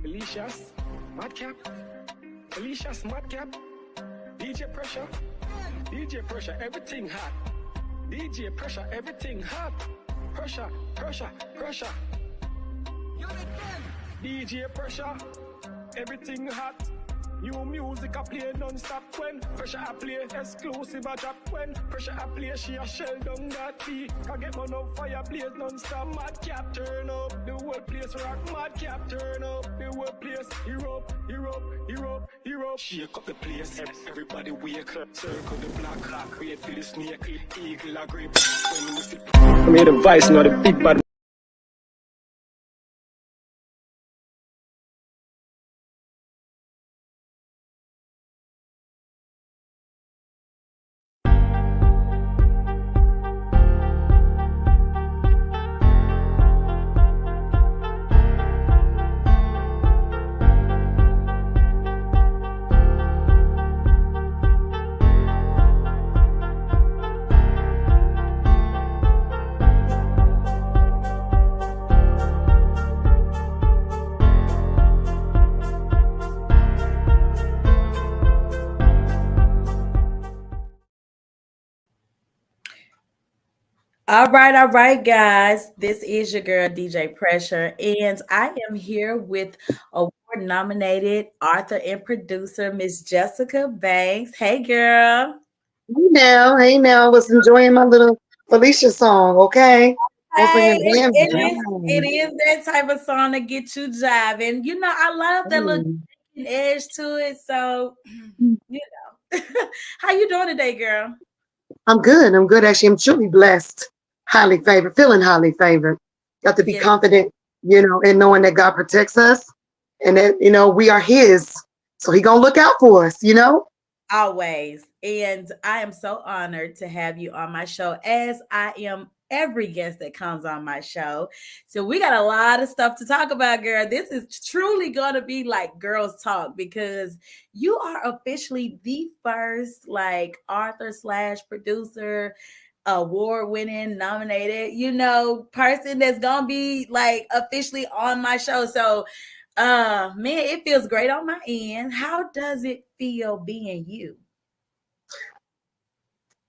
Felicia's Madcap. Felicia's Madcap. DJ Pressure. DJ Pressure, everything hot. DJ Pressure, everything hot. Pressure, pressure, pressure. DJ Pressure, everything hot. New music I play non-stop when Pressure I play exclusive I drop when Pressure I play she a shell down that tea. Can get man up fire blaze non-stop. Madcap turn up, the whole place rock. Madcap turn up, the whole place Europe, Europe, Europe, Europe. Shake up the place, everybody wake up. Circle the block, create for the snake, eagle a grip. When we sit I made a vice, not a big bad. All right, guys. This is your girl, DJ Pressure, and I am here with award-nominated author and producer, Miss Jessica Banks. Hey, girl. Hey now, I was enjoying my little Felicia song, okay? I was Hey, singing Bam it Bam. is that type of song to get you jiving. You know, I love that little edge to it. So, you know, how you doing today, girl? I'm good. I'm good. Actually, I'm truly blessed, highly favored, feeling highly favored. Got to be Yes. confident, in knowing that God protects us and that, we are His. So He gonna look out for us, Always. And I am so honored to have you on my show, as I am every guest that comes on my show. So we got a lot of stuff to talk about, girl. This is truly going to be like girls talk, because you are officially the first like author slash producer, award-winning, nominated, person that's gonna be like officially on my show. So man, it feels great on my end. How does it feel being you?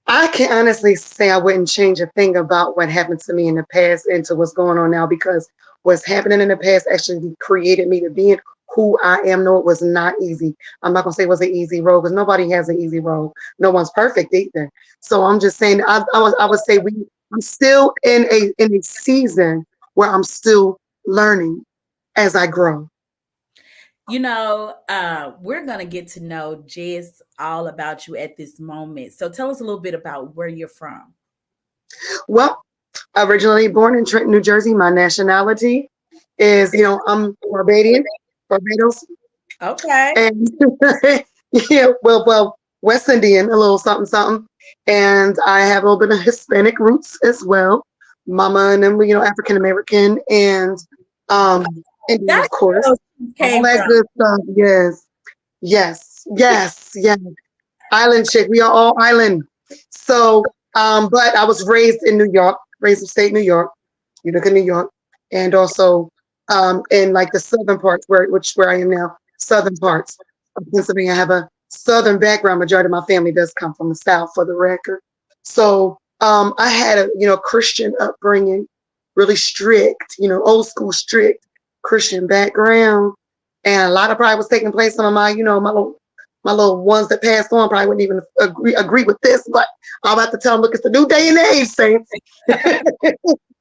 I can honestly say I wouldn't change a thing about what happened to me in the past and to what's going on now, because what's happening in the past actually created me to being who I am. No, it was not easy. I'm not gonna say it was an easy road, because nobody has an easy road. No one's perfect either. So I'm just saying I would say I'm still in a season where I'm still learning as I grow. We're going to get to know just all about you at this moment. So tell us a little bit about where you're from. Well, originally born in Trenton, New Jersey. My nationality is, I'm Barbadian, Barbados. Okay. And yeah, well, West Indian, a little something, something. And I have a little bit of Hispanic roots as well. Mama and then, African American and Indian, of course. All that good stuff. Yes. Yes. Yes. Yes. Island chick. We are all island. So, but I was raised in New York, raised in state New York, Utica, New York, and also in like the southern parts where I am now, southern parts of Pennsylvania. I have a southern background. Majority of my family does come from the South, for the record. So I had a Christian upbringing, really strict, old school strict Christian background, and a lot of pride was taking place. Some of my, my little ones that passed on probably wouldn't even agree with this, but I'm about to tell them, look, it's the new day and age, saints.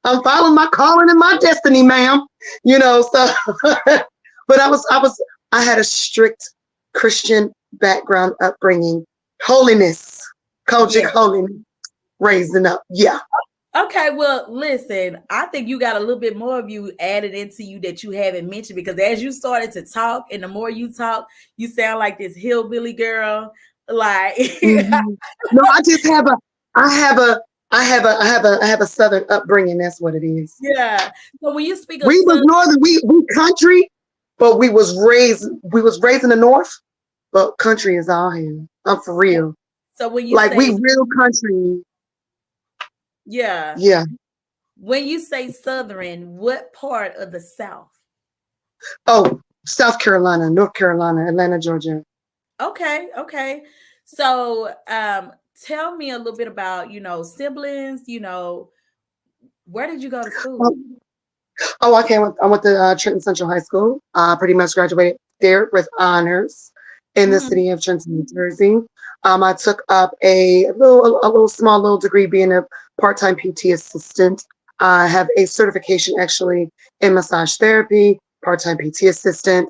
I'm following my calling and my destiny, ma'am. So but I had a strict Christian background upbringing, holiness, culture, holiness, raising up. Yeah. Okay, well, listen, I think you got a little bit more of you added into you that you haven't mentioned, because as you started to talk, and the more you talk, you sound like this hillbilly girl. Like, no, I have a southern upbringing. That's what it is. Yeah. So when you speak of we was northern, we country, but we was raised in the north, but country is all here. I'm for real. So when you we real country. Yeah. Yeah. When you say southern, what part of the South? Oh, South Carolina, North Carolina, Atlanta, Georgia. Okay, okay. So, tell me a little bit about, siblings, where did you go to school? Um, Oh, okay. I went to Trenton Central High School. Pretty much graduated there with honors in the Mhm. city of Trenton, New Jersey. I took up a little small little degree being a part-time PT assistant. I have a certification actually in massage therapy, part-time PT assistant.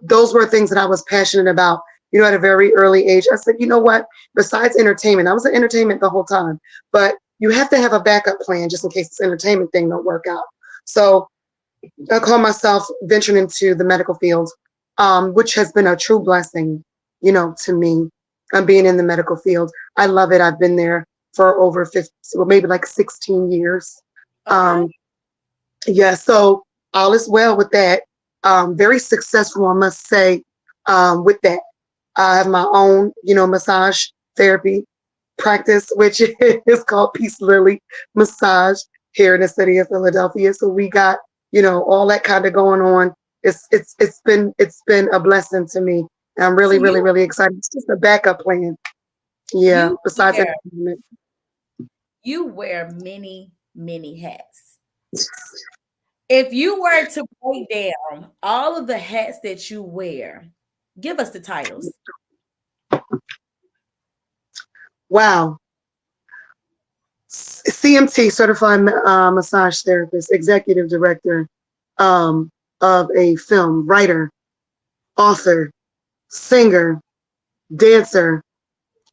Those were things that I was passionate about. At a very early age, I said, you know what? Besides entertainment, I was in entertainment the whole time, but you have to have a backup plan just in case this entertainment thing don't work out. So I call myself venturing into the medical field, which has been a true blessing, to me. I'm being in the medical field. I love it. I've been there for over 50, well, maybe like 16 years. Okay. Um, yeah, so all is well with that. Very successful, I must say, with that. I have my own, massage therapy practice, which is called Peace Lily Massage here in the city of Philadelphia. So we got, all that kind of going on. It's been a blessing to me. And I'm So really, really, you really excited. It's just a backup plan. Yeah. you Besides wear entertainment. you wear many, many hats. If you were to break down all of the hats that you wear, give us the titles. Wow. CMT, certified massage therapist, executive director of a film, writer, author, singer, dancer.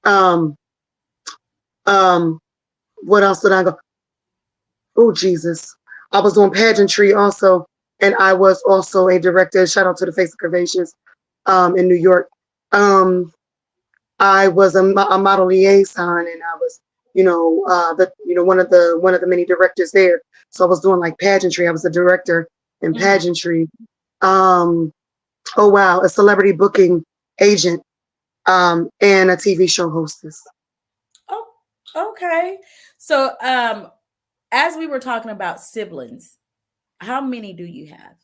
Um, um, what else did I go? Oh, Jesus. I was doing pageantry also, and I was also a director. Shout out to the Face of Curvaceous in New York. Um, I was a model liaison, and I was, one of the many directors there. So I was doing like pageantry. I was a director in Mhm. pageantry. Um, oh wow, a celebrity booking agent, and a TV show hostess. Oh, okay. So, as we were talking about siblings, how many do you have?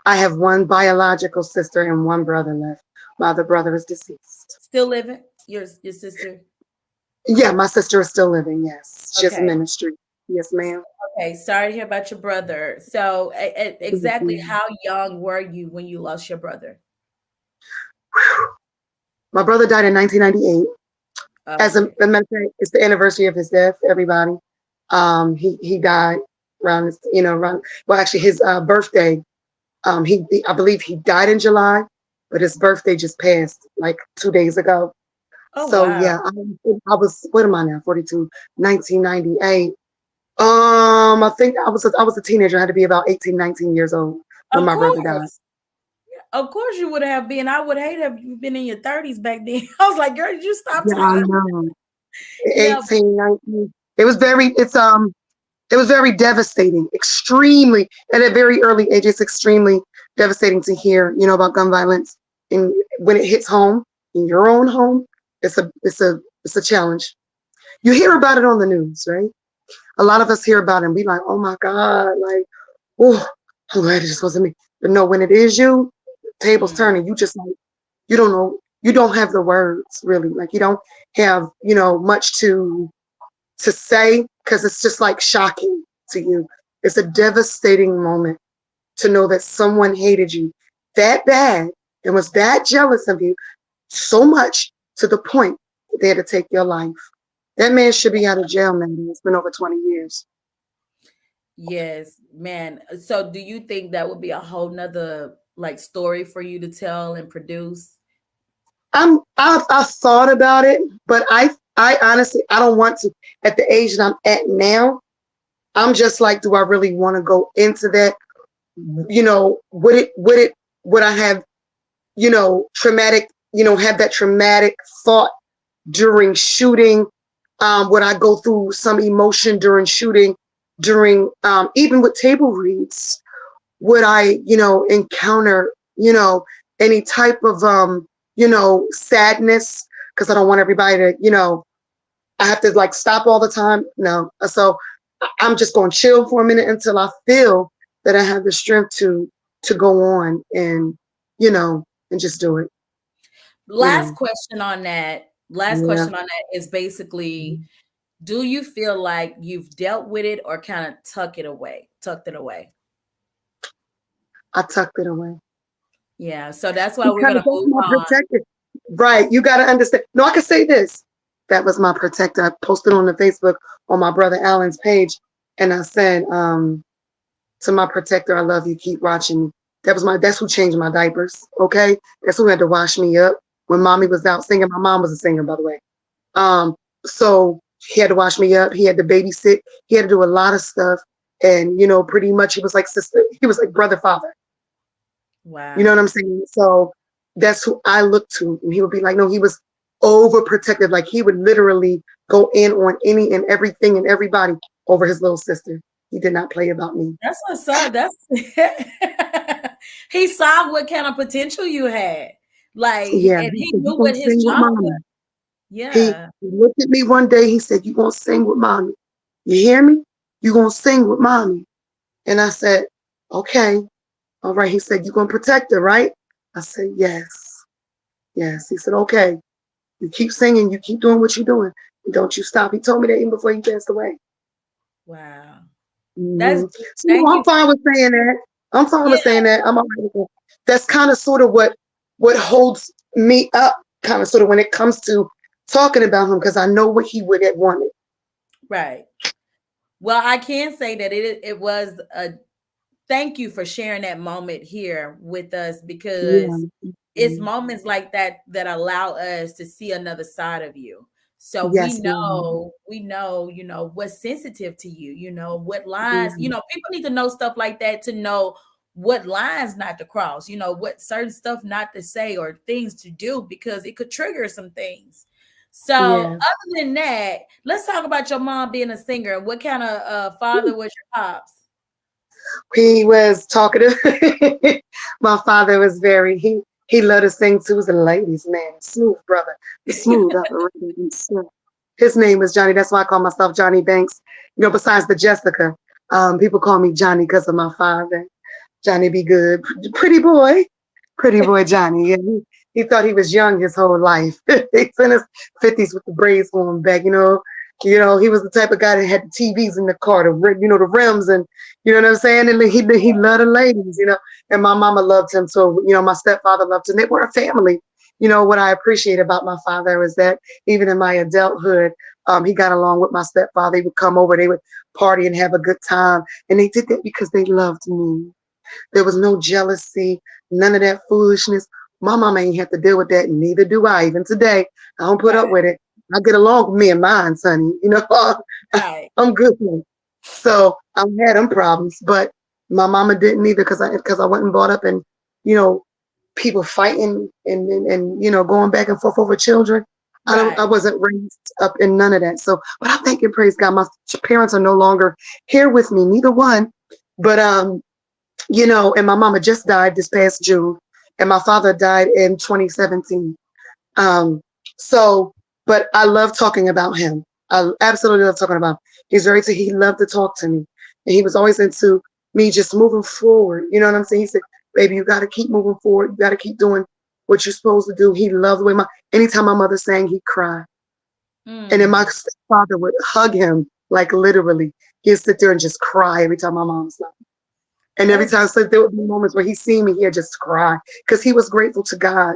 I have one biological sister and one brother left. My other brother is deceased. Still living? Your sister? Yeah, my sister is still living. Yes, she has a Okay. ministry. Yes, ma'am. Okay. Sorry to hear about your brother. So, exactly Mhm. how young were you when you lost your brother? My brother died in 1998. As Okay. a matter of fact, it's the anniversary of his death. Everybody, he died around around, well, actually his birthday. I believe he died in July, but his birthday just passed like 2 days ago. Oh, So wow. yeah, I was, what am I now? 42, 1998. I think I was a teenager. I had to be about 18, 19 years old when Of my brother died. course. Of course you would have been. I would hate have you been in your 30s back then. I was like, girl, did you stop Yeah, I time? know. Yeah. 18, 19. It was very devastating, extremely at a very early age. It's extremely devastating to hear, about gun violence. And when it hits home, in your own home, it's a challenge. You hear about it on the news, right? A lot of us hear about it and be like, oh my God, like, oh, I'm glad it just wasn't me. But no, when it is you, tables Mm, turning, you just like, you don't know, you don't have the words really. Like you don't have, much to say because it's just like shocking to you. It's a devastating moment to know that someone hated you that bad and was that jealous of you so much to the point that they had to take your life. That man should be out of jail now. It's been over 20 years. yes, man. So do you think that would be a whole nother like story for you to tell and produce? I've thought about it, but I honestly I don't want to. At the age that I'm at now, I'm just like, do I really want to go into that? Would I have, traumatic, have that traumatic thought during shooting? Would I go through some emotion during shooting? During even with table reads, would I, encounter, any type of sadness? Because I don't want everybody to, I have to like stop all the time. No. So I'm just going to chill for a minute until I feel that I have the strength to go on and, you know, and just do it, you Last know. question on that. Last Yeah. question on that is basically, do you feel like you've dealt with it or kind of tucked it away? I tucked it away. Yeah. So that's why we're Because gonna that's move my on. protector. Right. You got to understand. No, I can say this. That was my protector. I posted on the Facebook on my brother Alan's page. And I said, to my protector, I love you. Keep watching me. That's who changed my diapers. Okay. That's who had to wash me up when mommy was out singing. My mom was a singer, by the way. Um, so he had to wash me up. He had to babysit. He had to do a lot of stuff. And, you know, pretty much he was like sister. He was like brother, father. You know what Wow. I'm saying? So that's who I look to. And he would be like, no, he was overprotective. Like he would literally go in on any and everything and everybody over his little sister. He did not play about me. That's what's up. That's he saw what kind of potential you had. Like, Yeah. and He he said, you knew gonna what his sing with job was. mommy. Yeah. He looked at me one day, he said, you gonna sing with mommy. You hear me? You gonna sing with mommy. And I said, okay. All right. He said, you gonna protect her, right? I said, yes. Yes. He said, okay. You keep singing, you keep doing what you're doing. And don't you stop. He told me that even before he passed away. Wow. That's Hmm. deep. So no, Thank I'm you. fine with saying that. I'm fine Yeah, with saying that. I'm all right with that. That's kind of sort of what holds me up, kind of sort of when it comes to talking about him, because I know what he would have wanted. right. Well, I can say that it was a thank you for sharing that moment here with us Yeah. because it's Mhm. moments like that that allow us to see another side of you. So Yes, ma'am. you know, what's sensitive to you, you know, what lines, you Mhm. know, people need to know stuff like that to know what lines not to cross, you know, what certain stuff not to say or things to do because it could trigger some things. So, Yeah. other than that, let's talk about your mom being a singer and what kind of father was your pops? He was talkative. My father was he loved to sing too. He was a ladies' man, smooth brother, the smooth operating. His name was Johnny. That's why I call myself Johnny Banks. You know, besides the Jessica, people call me Johnny because of my father. Johnny be good, pretty boy Johnny. Yeah, he thought he was young his whole life. He's in his 50s with the braids going back. You know, he was the type of guy that had the TVs in the car, the rims, and you know what I'm saying. And he loved the ladies, And my mama loved him, so my stepfather loved him. They were a family. What I appreciate about my father is that even in my adulthood, he got along with my stepfather. He would come over, they would party and have a good time, and they did that because they loved me. There was no jealousy, none of that foolishness. My mama ain't have to deal with that, and neither do I. Even today, I don't put up Right, with it. I get along with me and mine, sonny. right, I'm good with it. So I had them problems, but my mama didn't either because I wasn't brought up in, you know, people fighting and going back and forth over children. I right. wasn't raised up in none of that. So, but I thank and praise God, my parents are no longer here with me, neither one. But and my mama just died this past June, and my father died in 2017. Um, so, but I love talking about him. I absolutely love talking about him. He loved to talk to me, and he was always into me just moving forward. You know what I'm saying? He said, "Baby, you got to keep moving forward. You got to keep doing what you're supposed to do." He loved the way anytime my mother sang, he'd cry, and then my Mm, father would hug him like literally. He'd sit there and just cry every time my mom sang. And every that's time, so there would be moments where he seen me, he'd just cry because he was grateful to God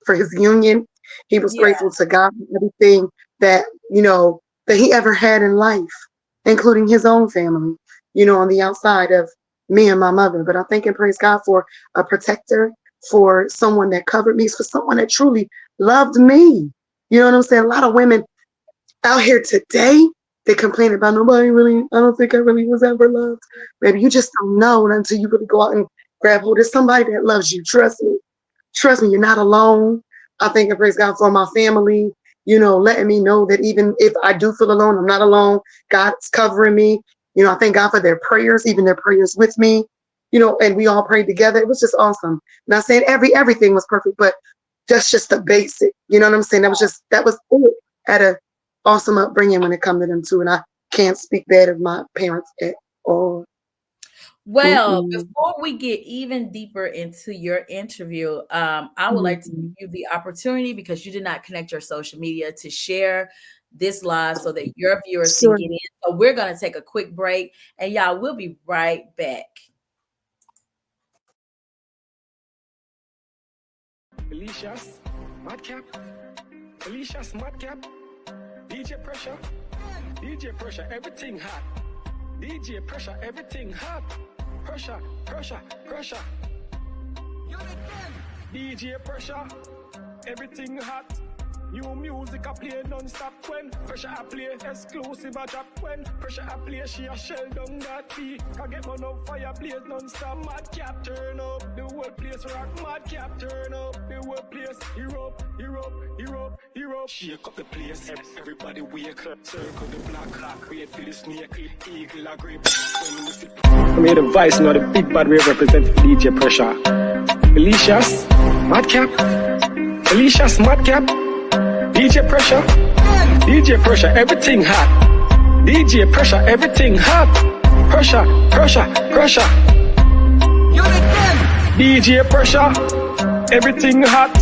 for his union. He was yeah, grateful to God for everything that, that he ever had in life, including his own family, on the outside of me and my mother. But I thank and praise God for a protector, for someone that covered me, for someone that truly loved me. You know what I'm saying? A lot of women out here today, they complain about nobody really, I don't think I really was ever loved. Maybe you just don't know until you really go out and grab hold. There's somebody that loves you. Trust me. Trust me, you're not alone. I thank and praise God for my family, letting me know that even if I do feel alone, I'm not alone. God's covering me. I thank God for their prayers, even their prayers with me, and we all prayed together. It was just awesome. Not saying everything was perfect, but that's just the basic. You know what I'm saying? That was it. At a awesome upbringing when it comes to them too. And I can't speak bad of my parents at all. Well, Mm-mm. before we get even deeper into your interview, I would like to give Mhm. you the opportunity because you did not connect your social media to share this live so that your viewers can Sure. get in. So we're going to take a quick break and y'all, we'll be right back. Alicia's Madcap. Alicia's Madcap. DJ Pressure. DJ Pressure, everything hot. DJ Pressure, everything hot. Pressure, pressure, pressure. DJ Pressure, everything hot. New music I play non-stop when Pressure I play exclusive I drop when Pressure I play she a shell down that tea. Can get man up fire blaze non-stop. Madcap turn up the whole place rock. Madcap turn up the whole place. Europe, Europe, Europe, Europe. Shake up the place. Everybody wake up. Circle the block. Wait for the snake. Eagle a grip. When we see I made a vice, not a big bad way represent DJ Pressure. Alicia's Madcap. Alicia's Madcap. DJ Pressure. DJ Pressure, everything hot. DJ Pressure, everything hot. Pressure, pressure, pressure. DJ Pressure, everything hot.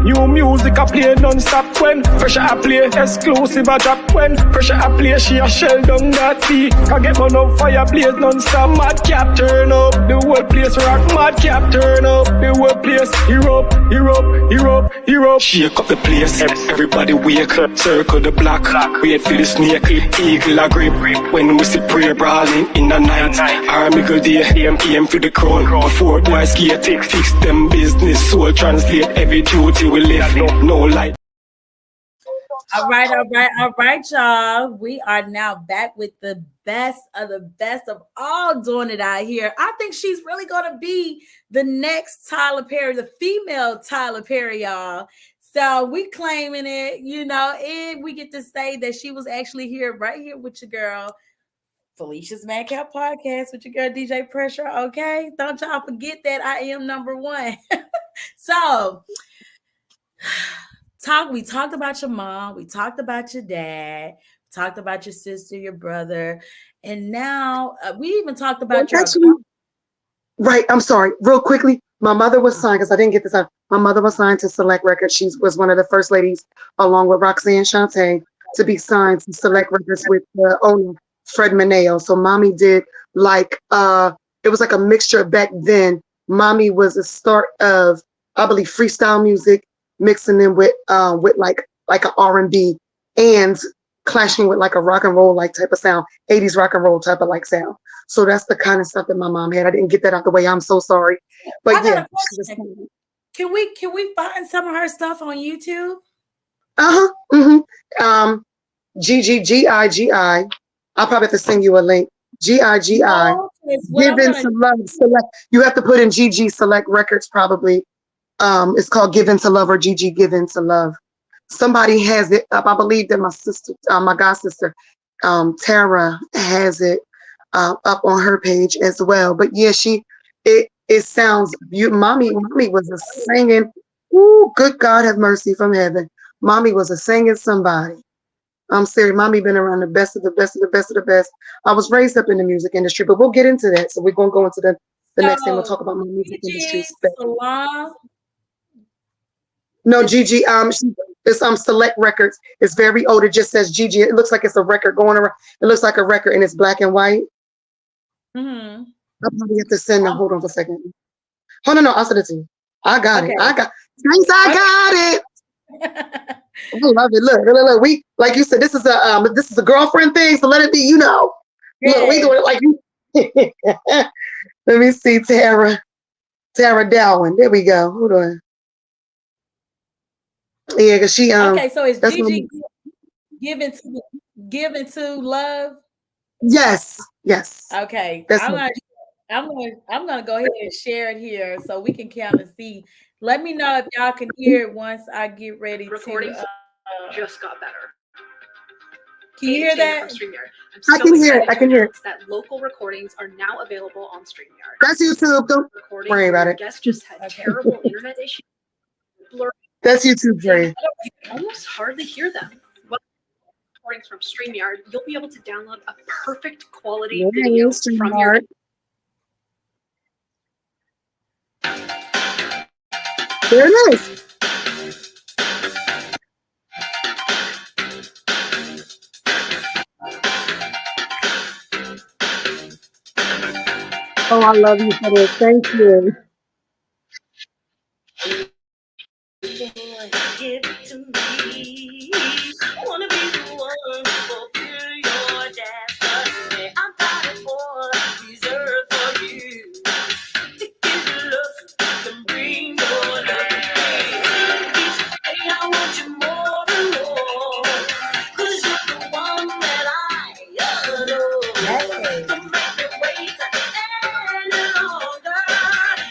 New music I play non-stop when Pressure I play exclusive I drop when Pressure I play she a shell down that tea. Can get man up fire blaze non-stop. Madcap turn up the whole place rock. Madcap turn up the whole place. Europe, Europe, Europe, Europe. Shake up the place. Everybody wake up. Circle the block. Wait for the snake. Eagle a grip. When we see prayer brawling in the night. Army go there. Aim for the crown. Before boys skate. Fix them business. Soul translate every duty. We live no light. All right, y'all. We are now back with the best of all doing it out here. I think she's really gonna be the next Tyler Perry, the female Tyler Perry, y'all. So we claiming it, and we get to say that she was actually here, right here with your girl, Felicia's Madcap Podcast with your girl DJ Pressure. Okay, don't y'all forget that I am number one. So. We talked about your mom, we talked about your dad, talked about your sister, your brother, and now we even talked about your Actually, right. I'm sorry. Real quickly, my mother was signed because I didn't get this out. My mother was signed to Select Records. She was one of the first ladies, along with Roxanne Shante, to be signed to Select Records with the owner Fred Mineo. So mommy did it was like a mixture back then. Mommy was a start of, I believe, freestyle music, mixing in with like an R&B and clashing with like a rock and roll like type of sound, 80s rock and roll type of like sound. So that's the kind of stuff that my mom had. I didn't get that out the way. I'm so sorry. But I got yeah. a question. Can we find some of her stuff on YouTube? Uh-huh. Mm-hmm. GGGIGI. I'll probably have to send you a link. GIGI. Giving some love. Select. You have to put in GG Select Records probably. It's called Give Into Love or GG Give Into Love. Somebody has it up. I believe that my sister, my god sister, Tara has it up on her page as well. But yeah, it sounds beautiful. Mommy was a singing. Ooh, good God have mercy from heaven. Mommy was a singing somebody. I'm serious. Mommy been around the best of the best of the best of the best. I was raised up in the music industry, but we'll get into that. So we're gonna go into the next thing. We'll talk about my music industry. No, Gigi. It's Select Records. It's very old. It just says Gigi. It looks like it's a record going around. It looks like a record, and it's black and white. Mm-hmm. I'll probably have to send them. Hold on for a second. Oh no, I'll send it to you. I got it. I got it. I love it. Look. We, like you said, this is a girlfriend thing. So let it be. Look, we doing it like you. Let me see, Tara Darwin. There we go. Hold on. Yeah, because she okay, so it's Gigi given to love. Yes. Okay, That's I'm gonna go ahead and share it here so we can kind of see. Let me know if y'all can hear it once I get ready. Recordings just got better. Can you hear that? From StreamYard. I can hear it. I can hear it. That local recordings are now available on StreamYard. That's YouTube. Don't worry about it. Guests just had terrible internet issues. That's YouTube, Dre. Almost hardly hear them. Recordings from StreamYard, you'll be able to download a perfect quality video from your. There it is. Oh, I love you for this. Thank you. Give it to me. I wanna be the one to fulfill your destiny. I'm fighting for, reserved for you. To give you love, to bring your love to me. Each day I want you more and more. 'Cause you're the one that I adore. Hey. Don't make me wait any longer.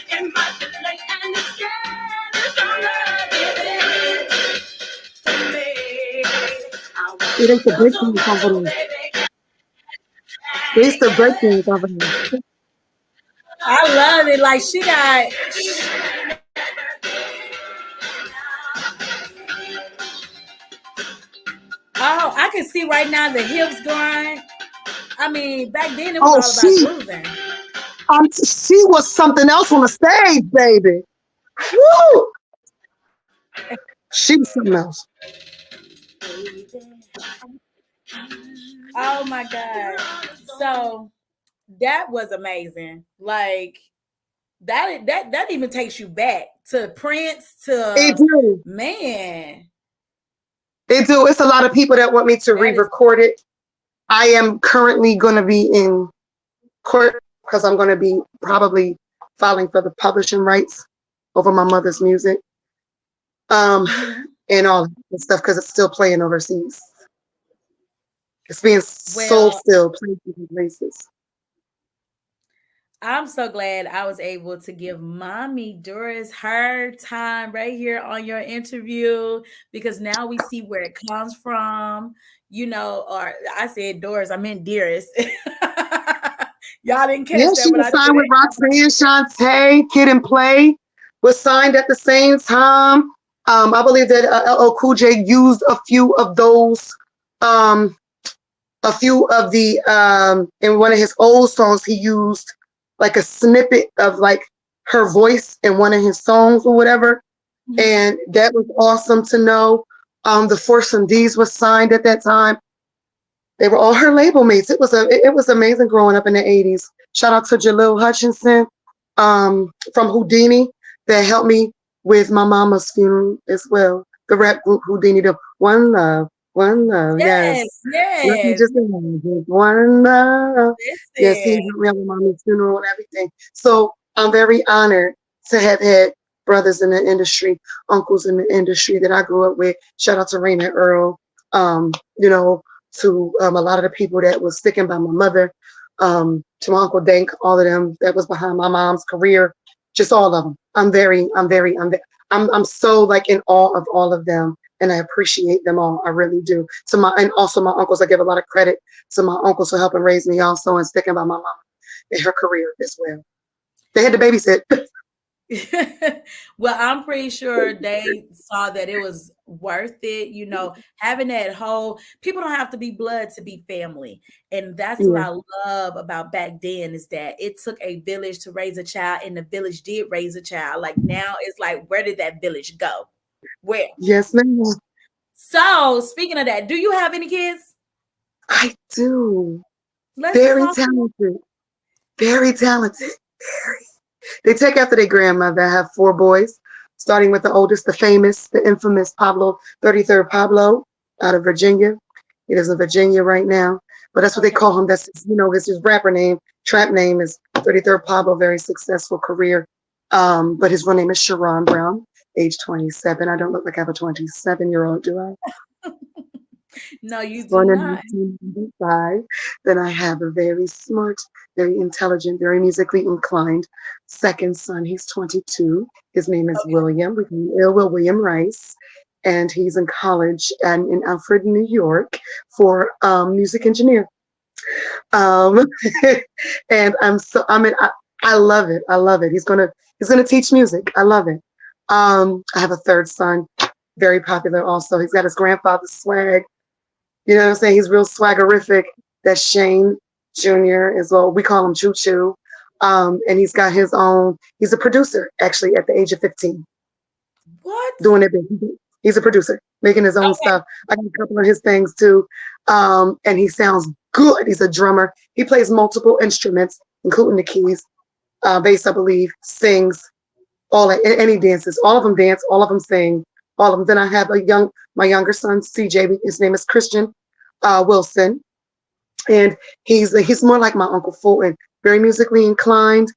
It might be late and it's getting stronger. See, they used to break things over there. They used to break things over there. I love it. Like she got. Oh, I can see right now the hips going. I mean, back then it was Oh, all about grooving. she was something else on the stage, baby. Woo! She was something else. Oh my God. So that was amazing. Like that even takes you back to Prince It to do. man. It do. It's a lot of people that want me to That is re-record it. I am currently going to be in court because I'm going to be probably filing for the publishing rights over my mother's music. And all that stuff because it's still playing overseas. It's being sold still, places and places. I'm so glad I was able to give Mommy Doris her time right here on your interview because now we see where it comes from, you know, or I said Doris, I meant Dearest. Y'all didn't catch that, She but was I signed with said Roxanne, Shantae, Kid and Play was signed at the same time. I believe that LL Cool J used a few of those, a few of the in one of his old songs. He used like a snippet of like her voice in one of his songs or whatever, and that was awesome to know. The Foursome D's was signed at that time. They were all her label mates. It was amazing growing up in the 80s. Shout out to Jalil Hutchinson from Houdini that helped me with my mama's funeral as well. The rap group Houdini, the One Love, yes. Let me yes. just imagine, One Love. Yes, he Listen. helped me on my mama's funeral and everything. So I'm very honored to have had brothers in the industry, uncles in the industry that I grew up with. Shout out to Raina Earl. You know, to a lot of the people that was sticking by my mother, to my Uncle Dank, all of them that was behind my mom's career, just all of them. I'm so like in awe of all of them, and I appreciate them all. I really do. And also my uncles, I give a lot of credit to my uncles for helping raise me also and sticking by my mom in her career as well. They had to babysit. Well, I'm pretty sure they saw that it was worth it, you know, having that whole people don't have to be blood to be family. And that's what Yeah. I love about back then is that it took a village to raise a child and the village did raise a child. Like now it's like, where did that village go? Where? Yes, ma'am. So speaking of that, do you have any kids? I do. Let's Very talk. talented. Very talented. Very. They take after their grandmother. I have 4 boys, starting with the oldest, the famous, the infamous Pablo, 33rd Pablo, out of Virginia. He lives in Virginia right now, but that's what they call him. That's his rapper name, trap name is 33rd Pablo. Very successful career, but his real name is Sharon Brown, age 27. I don't look like I have a 27-year-old, do I? No, you do Born in not. 1995. Then I have a very smart, very intelligent, very musically inclined second son. He's 22. His name is William. We can William Rice. And he's in college and in Alfred, New York for music engineer. And I love it. I love it. He's gonna teach music. I love it. I have a third son, very popular also. He's got his grandfather's swag. You know what I'm saying? He's real swaggerific. That's Shane Jr. as well. We call him Choo Choo. And he's got his own, he's a producer actually at the age of 15. What? doing it big. He's a producer, making his own Okay. stuff. I got a couple of his things too. And he sounds good. He's a drummer. He plays multiple instruments, including the keys, bass, I believe, sings, all that, and he dances. All of them dance, all of them sing, all of them. Then I have my younger son, CJ, his name is Christian Wilson. And he's more like my Uncle Fulton, very musically inclined,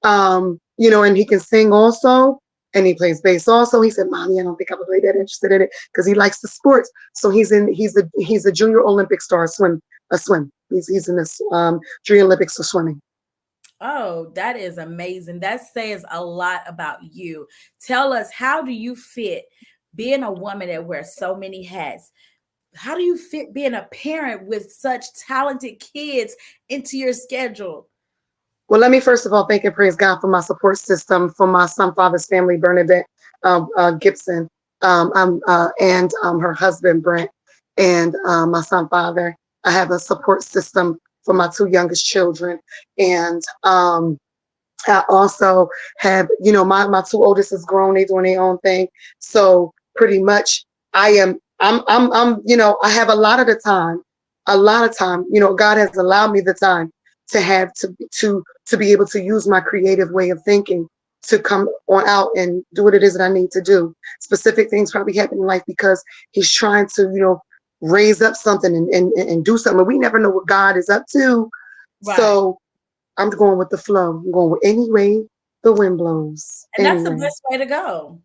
and he can sing also, and he plays bass also. He said, "Mommy, I don't think I'm really that interested in it because he likes the sports." So he's a junior Olympic star swim. He's in this junior Olympics for swimming. Oh, that is amazing. That says a lot about you. Tell us, how do you fit being a woman that wears so many hats? How do you fit being a parent with such talented kids into your schedule? Well, let me first of all thank and praise God for my support system, for my son father's family, Bernadette Gibson, and her husband, Brent, and my son father. I have a support system for my two youngest children. And I also have, my two oldest is grown, they doing their own thing. So pretty much I have a lot of time, God has allowed me the time to have to be able to use my creative way of thinking to come on out and do what it is that I need to do. Specific things probably happen in life because he's trying to, raise up something and do something. We never know what God is up to. Right. So I'm going with the flow. I'm going with any way the wind blows. And that's the Anyway. best way to go.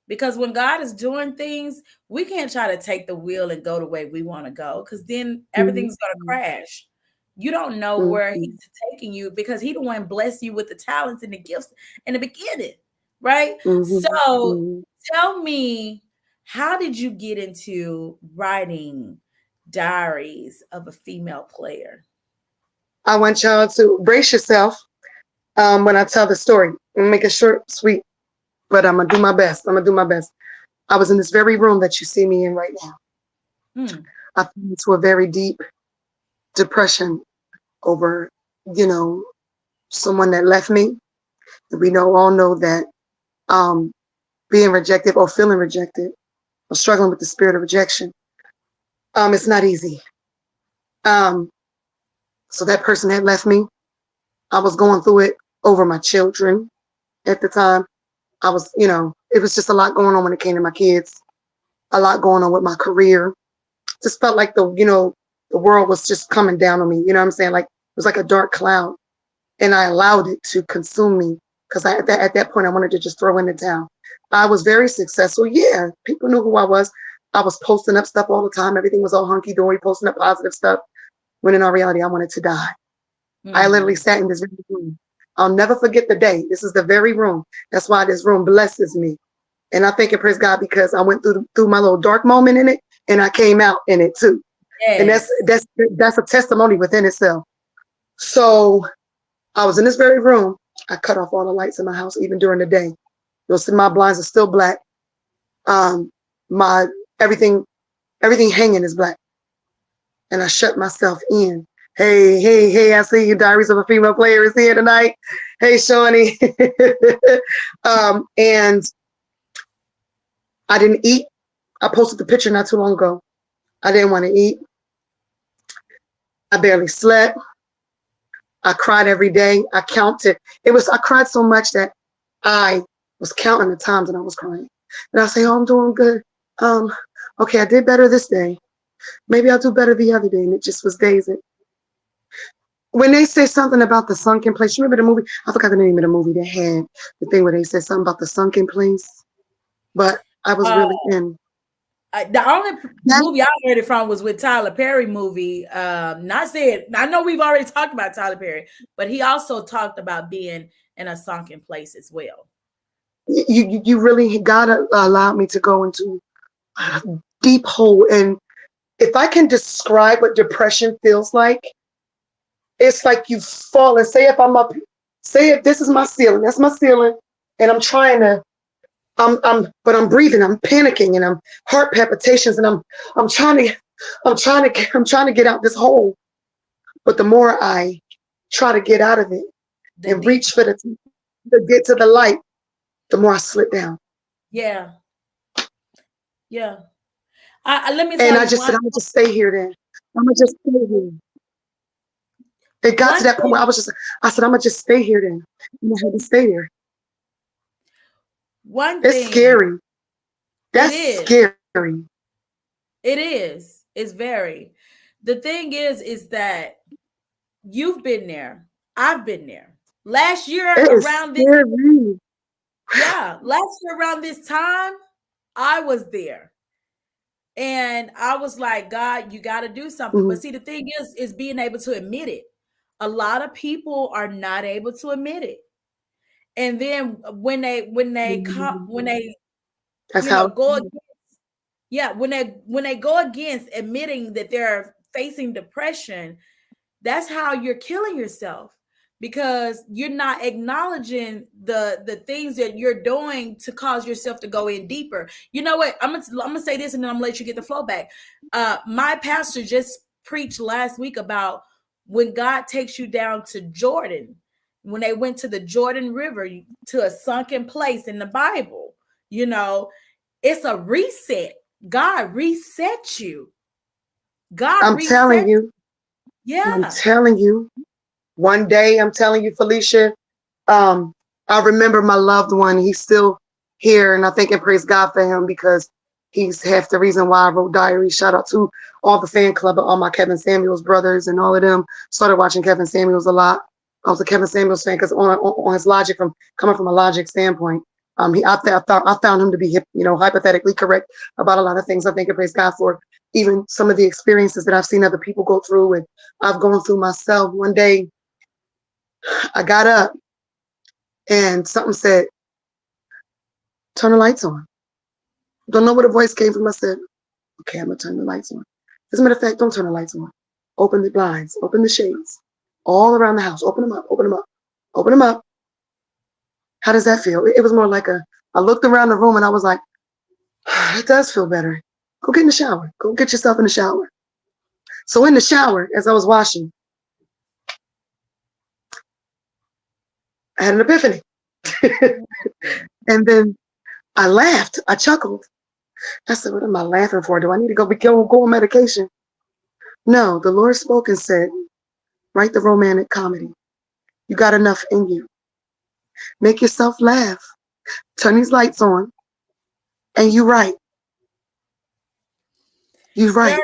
Because when God is doing things, we can't try to take the wheel and go the way we want to go, because then everything's going to crash. You don't know where he's taking you because he the one bless you with the talents and the gifts in the beginning, right? So tell me, how did you get into writing Diaries of a Female Player? I want y'all to brace yourself when I tell the story. I'm make it short, sweet, but I'm gonna do my best. I was in this very room that you see me in right now. I fell into a very deep depression over, someone that left me. And we all know that being rejected or feeling rejected or struggling with the spirit of rejection, it's not easy. So that person had left me. I was going through it over my children at the time. I was, it was just a lot going on when it came to my kids, a lot going on with my career. Just felt like the world was just coming down on me. You know what I'm saying? Like it was like a dark cloud, and I allowed it to consume me because at that point I wanted to just throw in the towel. I was very successful. Yeah, people knew who I was. I was posting up stuff all the time. Everything was all hunky dory, posting up positive stuff. When in all reality, I wanted to die. I literally sat in this room. I'll never forget the day. This is the very room. That's why this room blesses me. And I thank and praise God because I went through my little dark moment in it, and I came out in it too. Yes. And that's a testimony within itself. So I was in this very room. I cut off all the lights in my house, even during the day. You'll see my blinds are still black. My everything hanging is black. And I shut myself in. Hey, I see you. Diaries of a Female Player is here tonight. Hey, Shawnee. And I didn't eat. I posted the picture not too long ago. I didn't want to eat. I barely slept. I cried every day. I counted. I cried so much that I was counting the times that I was crying. And I say, oh, I'm doing good. Okay, I did better this day. Maybe I'll do better the other day. And it just was days. When they say something about the sunken place, you remember the movie? I forgot the name of the movie that had the thing where they said something about the sunken place. But I was really in. The only movie I heard it from was with Tyler Perry movie. Not said. I know we've already talked about Tyler Perry, but he also talked about being in a sunken place as well. You really gotta allow me to go into a deep hole, and if I can describe what depression feels like, it's like you fall and say if this is my ceiling, that's my ceiling, and I'm trying to. But I'm breathing, I'm panicking, and I'm heart palpitations, and I'm trying to get out this hole. But the more I try to get out of it and reach for to get to the light, the more I slip down. Yeah. Yeah. Let me And tell I you just said, one I'm gonna just stay here then. I'm gonna just stay here. It got to one that point where thing. I said, I'm gonna just stay here then. I'm gonna have to stay there. One It's thing. scary. It That's is. scary. It is. It's very. The thing is that you've been there. I've been there. Last year It is around this, scary. yeah, last year around this time, I was there. And I was like, God, you got to do something. Mhm. But see, the thing is being able to admit it. A lot of people are not able to admit it. And then when they That's how. go against, yeah, when they go against admitting that they're facing depression, that's how you're killing yourself, because you're not acknowledging the things that you're doing to cause yourself to go in deeper. You know what, I'm gonna say this and then I'm gonna let you get the flow back. My pastor just preached last week about when God takes you down to Jordan, when they went to the Jordan River, to a sunken place in the Bible. You know, it's a reset. God resets you. God I'm telling resets. you. I'm Yeah. telling you. One day, I'm telling you, Felicia. Um, I remember my loved one. He's still here, and I thank and praise God for him because he's half the reason why I wrote Diaries. Shout out to all the fan club of all my Kevin Samuels brothers and all of them. Started watching Kevin Samuels a lot. I was a Kevin Samuels fan because on his logic, from coming from a logic standpoint, I found him to be hypothetically correct about a lot of things. I thank and praise God for even some of the experiences that I've seen other people go through and I've gone through myself. One day I got up and something said, turn the lights on. Don't know where the voice came from. I said, okay, I'm gonna turn the lights on. As a matter of fact, don't turn the lights on. Open the blinds, open the shades, all around the house. Open them up, open them up, open them up. How does that feel? It was more like I looked around the room and I was like, it does feel better. Go get in the shower. Go get yourself in the shower. So in the shower, as I was washing, I had an epiphany. And then I laughed. I chuckled. I said, what am I laughing for? Do I need to go on medication? No, the Lord spoke and said, write the romantic comedy. You got enough in you. Make yourself laugh. Turn these lights on. And you write. You Girl, write.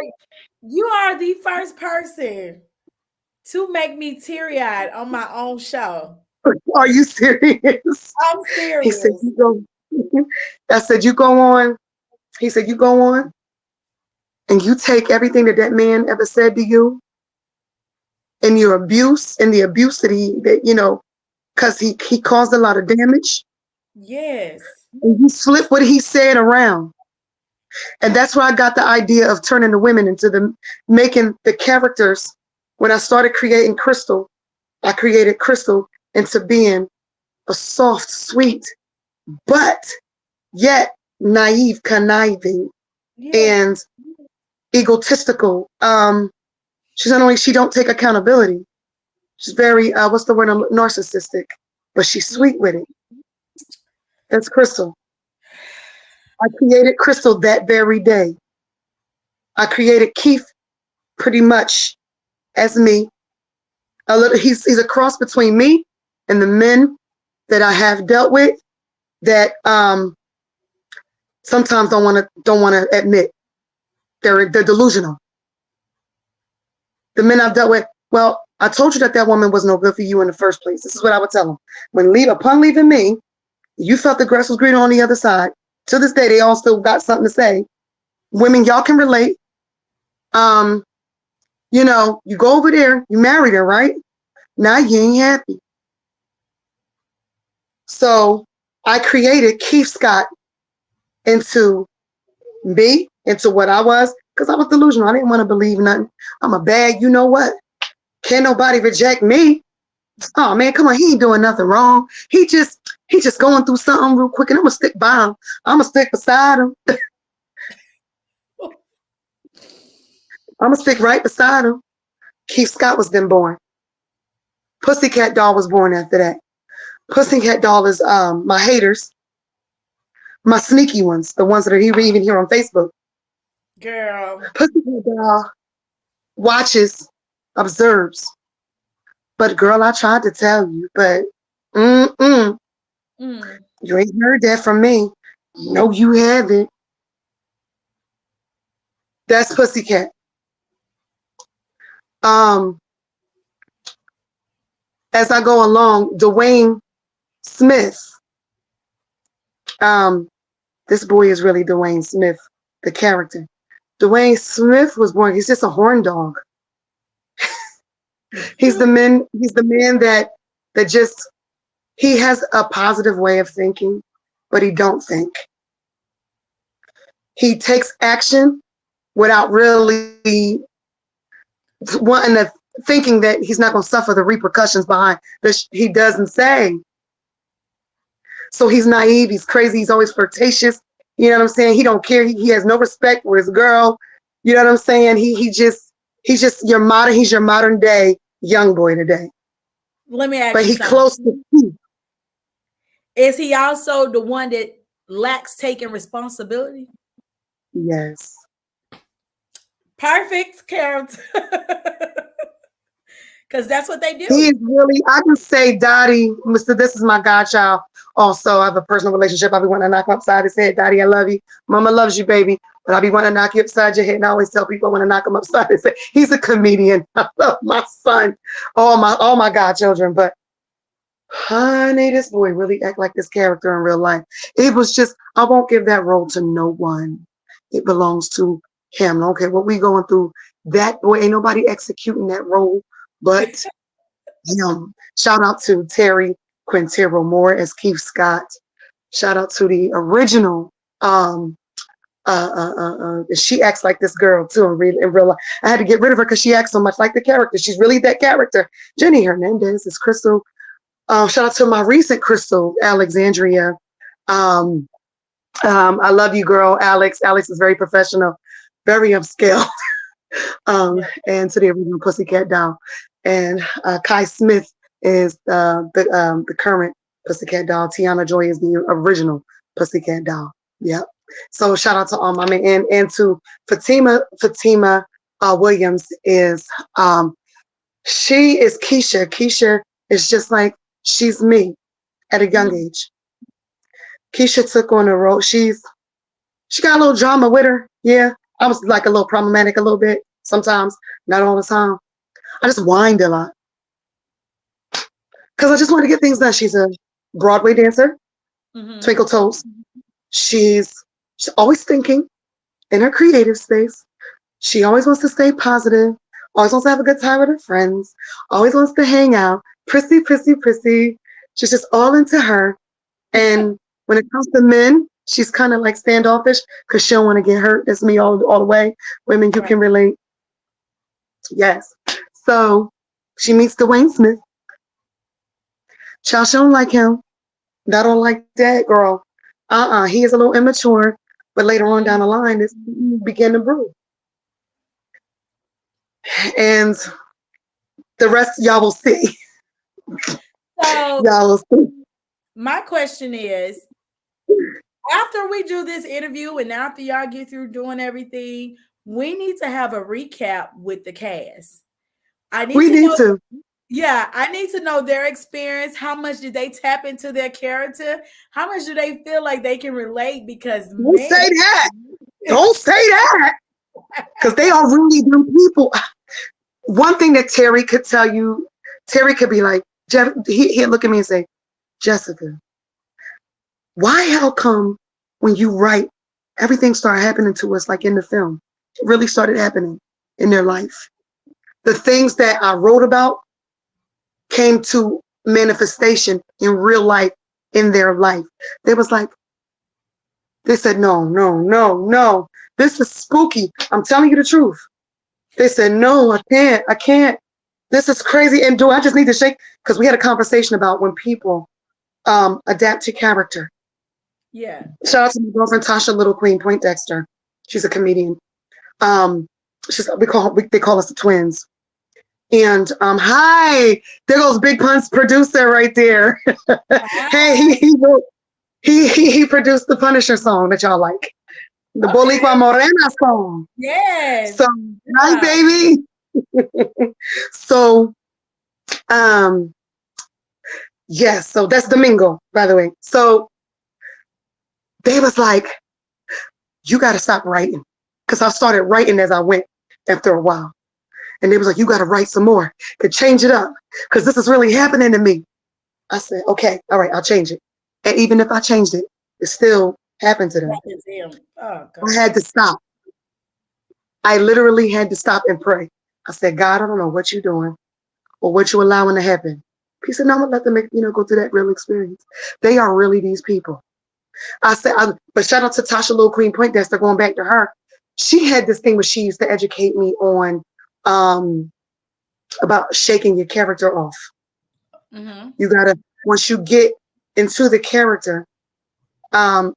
you are the first person to make me teary-eyed on my own show. Are you serious? I'm He said, serious. you go. I said, you go on. He said, you go on and you take everything that man ever said to you and your abuse and the abuse that because he caused a lot of damage. Yes. And you flip what he said around. And that's where I got the idea of turning the women into making the characters. When I started creating Crystal, I created Crystal into being a soft, sweet, but yet naive, conniving, Yeah. and egotistical. She don't take accountability. She's very, what's the word, narcissistic, but she's sweet with it. That's Crystal. I created Crystal that very day. I created Keith pretty much as me. He's a cross between me and the men that I have dealt with that sometimes don't want to admit they're delusional. The men I've dealt with, well, I told you that woman was no good for you in the first place. This is what I would tell them. Upon leaving me, you felt the grass was greener on the other side. To this day, they all still got something to say. Women, y'all can relate. You go over there, you married her, right? Now you ain't happy. So I created Keith Scott into me, into what I was, because I was delusional. I didn't want to believe nothing. I'm a bad, you know what? Can't nobody reject me. Oh man, come on, he ain't doing nothing wrong. He just going through something real quick, and I'm gonna stick by him. I'm gonna stick beside him. I'm gonna stick right beside him. Keith Scott was then born. Pussycat Doll was born after that. Pussycat Doll is my haters. My sneaky ones, the ones that are even here on Facebook. Girl. Pussycat Doll watches, observes. But girl, I tried to tell you, but mm-mm, Mm. you ain't heard that from me. No, you haven't. That's Pussycat. Um, as I go along, Dwayne Smith. This boy is really Dwayne Smith, the character. Dwayne Smith was born. He's just a horn dog. He's the man. He's the man that just he has a positive way of thinking, but he don't think. He takes action without really wanting to thinking that he's not going to suffer the repercussions behind this. He doesn't say. So he's naive. He's crazy. He's always flirtatious. You know what I'm saying? He don't care. He has no respect for his girl. You know what I'm saying? He's just your modern. He's your modern day young boy today. Let me ask but you he something. Close to peace. Is he also the one that lacks taking responsibility? Yes. Perfect character. Because that's what they do. He is really, I can say Dottie, this is my godchild. Also, I have a personal relationship. I be wanting to knock him upside his head. Dottie, I love you. Mama loves you, baby. But I be wanting to knock you upside your head. And I always tell people I want to knock him upside his head. He's a comedian. I love my son. All my godchildren. But honey, this boy really act like this character in real life. It was just, I won't give that role to no one. It belongs to him. Okay, what we going through, that boy, ain't nobody executing that role but him. Shout out to Terry Quintero Moore as Keith Scott. Shout out to the original. She acts like this girl too in real life. I had to get rid of her because she acts so much like the character. She's really that character. Jenny Hernandez is Crystal. Shout out to my recent Crystal, Alexandria. I love you, girl, Alex. Alex is very professional, very upscale. And to the original Pussycat Doll. And Kai Smith is the current Pussycat Doll. Tiana Joy is the original Pussycat Doll. Yep. So shout out to all my men and to Fatima Williams is she is Keisha. Keisha is just like she's me at a young age. Keisha took on a role. She got a little drama with her. Yeah. I was like a little problematic a little bit sometimes, not all the time. I just whined a lot because I just wanted to get things done. She's a Broadway dancer, Twinkle Toes. She's always thinking in her creative space. She always wants to stay positive, always wants to have a good time with her friends, always wants to hang out. Prissy. She's just all into her. And when it comes to men, she's kind of like standoffish because she don't want to get hurt. That's me all the way. Women, you can relate. Yes. So she meets Dwayne Smith. Child, she don't like him. I don't like that, girl. He is a little immature, but later on down the line, this began to brew. And the rest y'all will see. So Y'all will see. My question is, after we do this interview and after y'all get through doing everything, we need to have a recap with the cast. I need to. Yeah, I need to know their experience. How much did they tap into their character? How much do they feel like they can relate? Because Don't say that. Don't say that. Because they are really them people. One thing that Terry could tell you, Terry could be like, Jeff, he'd look at me and say, Jessica, how come when you write, everything started happening to us like in the film? It really started happening in their life. The things that I wrote about came to manifestation in real life, in their life. They said, no. This is spooky. I'm telling you the truth. They said, no, I can't. This is crazy. And I just need to shake, because we had a conversation about when people adapt to character. Yeah. Shout out to my girlfriend, Tasha Little Queen Poindexter. She's a comedian. They call us the twins. And hi, there goes Big Pun's producer right there. Hey, he produced the Punisher song that y'all like, the Okay. Boricua Morena song. Yes. So, right, baby. So, yes. So that's Domingo, by the way. So they was like, you got to stop writing, because I started writing as I went after a while, and they was like, you got to write some more, to change it up, because this is really happening to me. I said, okay, all right, I'll change it. And even if I changed it, it still happened to them. Oh, I had to stop. I literally had to stop and pray. I said, God, I don't know what you're doing or what you're allowing to happen. He said, no, I'm gonna let them, go through that real experience. They are really these people. I said, but shout out to Tasha Little Queen Poindexter, going back to her. She had this thing where she used to educate me on about shaking your character off. Mm-hmm. You gotta, once you get into the character and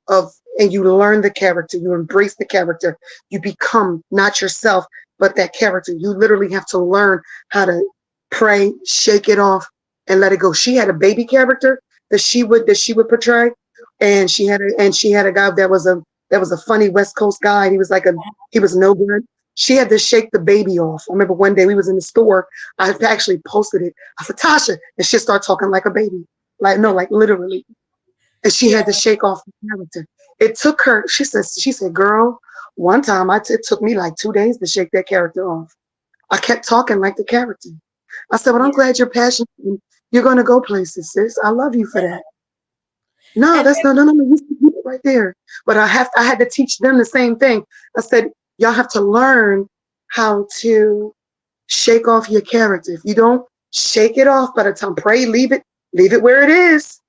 you learn the character, you embrace the character, you become not yourself, but that character. You literally have to learn how to pray, shake it off, and let it go. She had a baby character that she would portray, and she had a guy that was a funny West Coast guy. He was no good. She had to shake the baby off. I remember one day we was in the store. I actually posted it. I said, Tasha, and she started talking like a baby, like literally. And she had to shake off the character. It took her. She said, girl, one time it took me like 2 days to shake that character off. I kept talking like the character. I said, well, I'm glad you're passionate. You're going to go places, sis. I love you for that. No, that's no. You keep it right there. But I had to teach them the same thing. I said, y'all have to learn how to shake off your character. If you don't shake it off by the time, pray, leave it where it is.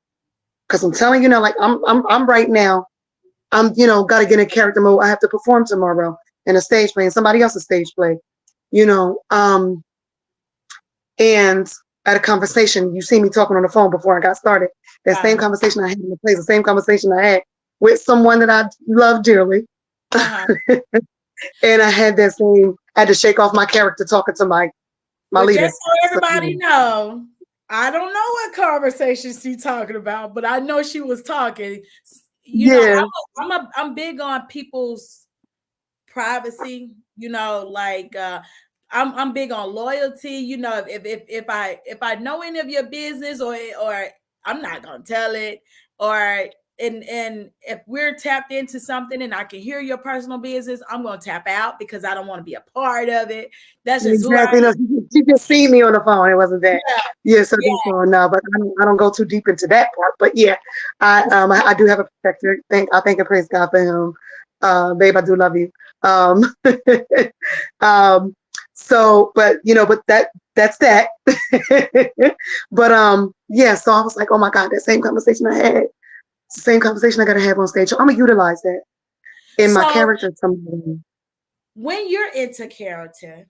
Because I'm telling you now, like I'm right now, got to get in character mode. I have to perform tomorrow in a stage play, in somebody else's stage play, and at a conversation, you see me talking on the phone before I got started. That same conversation I had in the place, the same conversation I had with someone that I love dearly. And I had to shake off my character talking to my leader. Just so everybody know, I don't know what conversation she's talking about, but I know she was talking. I'm big on people's privacy. I'm big on loyalty. If I know any of your business or I'm not gonna tell it, and if we're tapped into something and I can hear your personal business, I'm gonna tap out because I don't want to be a part of it. That's just exactly. who I am. She just seen me on the phone. It wasn't that. No, but I don't go too deep into that part. But yeah, I do have a protector. I thank and praise God for him. Babe, I do love you. So, but that's that. But yeah, so I was like, oh my God, that same conversation I had, it's the same conversation I gotta have on stage. So I'm gonna utilize that in my character someday. When you're into character,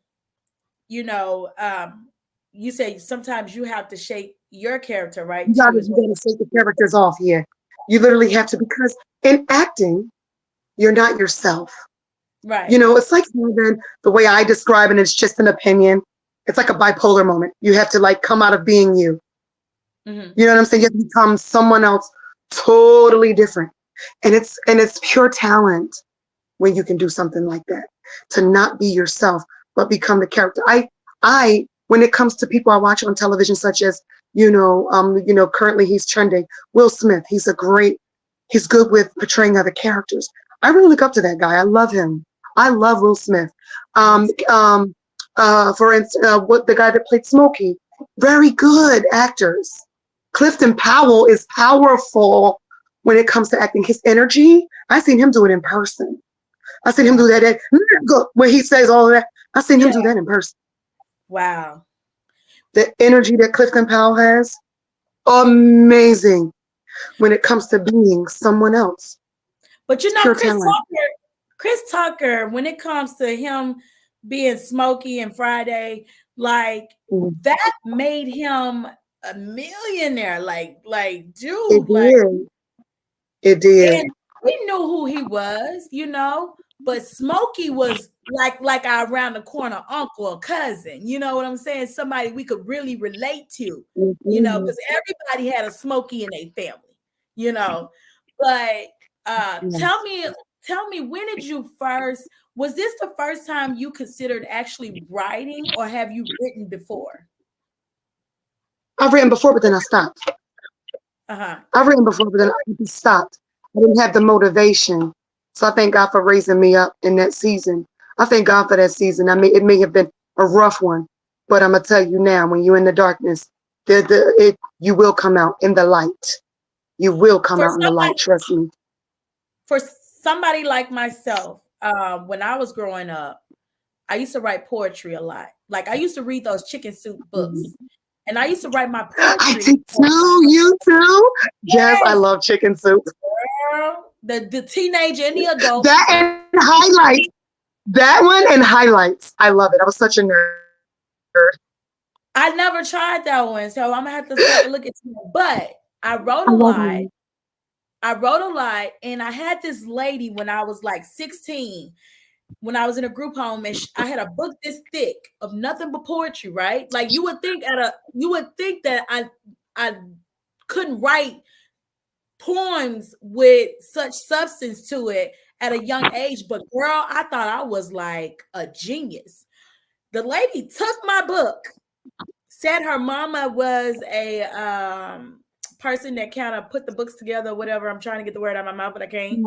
you say sometimes you have to shake your character, right? You gotta shake the characters off. Yeah, you literally have to, because in acting, you're not yourself. Right. It's like the way I describe it, it's just an opinion. It's like a bipolar moment. You have to come out of being you. Mm-hmm. You know what I'm saying? You have to become someone else totally different. And it's pure talent when you can do something like that, to not be yourself, but become the character. I when it comes to people I watch on television, such as, currently he's trending, Will Smith, he's good with portraying other characters. I really look up to that guy. I love him. I love Will Smith. For instance, what the guy that played Smokey, very good actors. Clifton Powell is powerful when it comes to acting. His energy, I've seen him do it in person. I've seen him do that when he says all of that. I've seen him do that in person. Wow. The energy that Clifton Powell has, amazing when it comes to being someone else. But Chris Tucker, when it comes to him being Smokey and Friday, that made him a millionaire. Dude, it did. And we knew who he was, but Smokey was like our around the corner uncle or cousin. You know what I'm saying? Somebody we could really relate to, because everybody had a Smokey in their family, But Yes. tell me, when did you first? Was this the first time you considered actually writing, or have you written before? I've written before, but then I stopped. Uh-huh. I've written before, but then I just stopped. I didn't have the motivation. So I thank God for raising me up in that season. I thank God for that season. I mean, it may have been a rough one, but I'm gonna tell you now, when you're in the darkness, you will come out in the light. You will come For out in the light. somebody Trust me. for somebody like myself, when I was growing up, I used to write poetry a lot. Like I used to read those chicken soup books. And I used to write my I poetry. did too. You too. Yes, I Yes, love chicken soup. girl. The teenager and the adult. That and highlights. That one and highlights. I love it. I was such a nerd. I never tried that one, so I'm gonna have to take a look at it. But I wrote I a love lot. it. I wrote a lot, and I had this lady when I was like 16, when I was in a group home, and I had a book this thick of nothing but poetry, right? Like you would think that I couldn't write poems with such substance to it at a young age, but girl, I thought I was like a genius. The lady took my book, said her mama was a person that kind of put the books together, whatever. I'm trying to get the word out of my mouth, but I can't.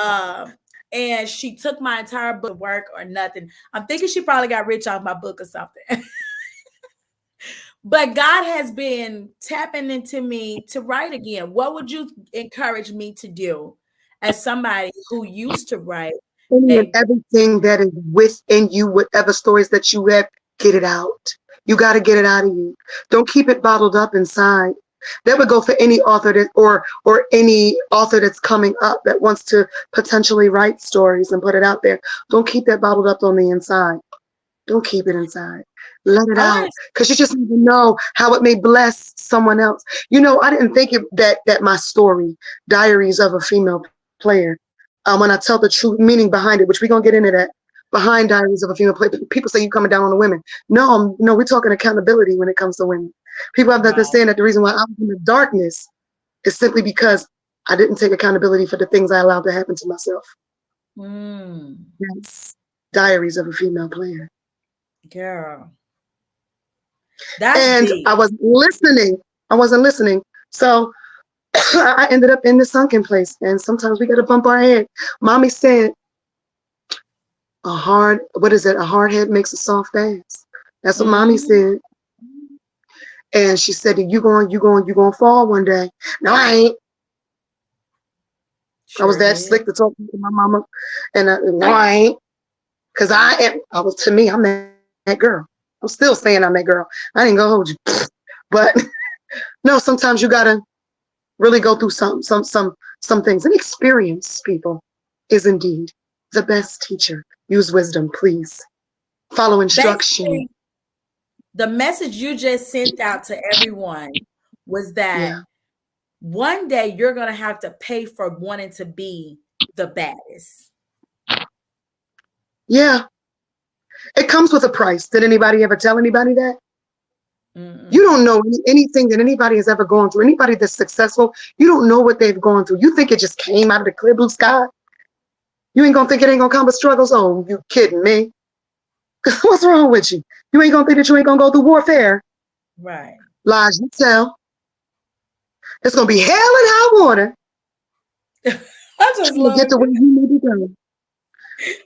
Um, and she took my entire book to work or nothing. I'm thinking she probably got rich off my book or something. But God has been tapping into me to write again. What would you encourage me to do as somebody who used to write? Any and And everything that is within you, whatever stories that you have, get it out. You got to get it out of you. Don't keep it bottled up inside. That would go for any author that, or any author that's coming up that wants to potentially write stories and put it out there. Don't keep that bottled up on the inside. Don't keep it inside. Let it I want out, because you just never know how it may bless someone else. You know, I didn't think that my story, Diaries of a Female Player, when I tell the true meaning behind it, which we're gonna get into that, behind Diaries of a Female Player, people say you coming down on the women. No, no, we're talking accountability when it comes to women. People have to right. understand that the reason why I was in the darkness is simply because I didn't take accountability for the things I allowed to happen to myself. Yes. Diaries of a Female Player. Girl, that's And deep. I wasn't listening. So I ended up in the sunken place. And sometimes we got to bump our head. Mommy said, a hard head makes a soft ass. That's what mommy said. And she said, you going to fall one day. No, I ain't. I was Sure that did. slick to talk to my mama. And no, I ain't. Because to me, I'm that girl. I'm still saying I'm that girl. I ain't gonna hold you. But no, sometimes you gotta really go through some things. And experience, people, is indeed the best teacher. Use wisdom, please. Follow instruction. Basically, the message you just sent out to everyone was that one day you're going to have to pay for wanting to be the baddest. Yeah. It comes with a price. Did anybody ever tell anybody that? You don't know anything that anybody has ever gone through. Anybody that's successful, you don't know what they've gone through. You think it just came out of the clear blue sky? You ain't gonna think it ain't gonna come with struggles? Oh, you kidding me? What's wrong with you? You ain't gonna think that you ain't gonna go through warfare. Right. Lies you tell. It's gonna be hell and high water. I just To love get to where it. you need to go.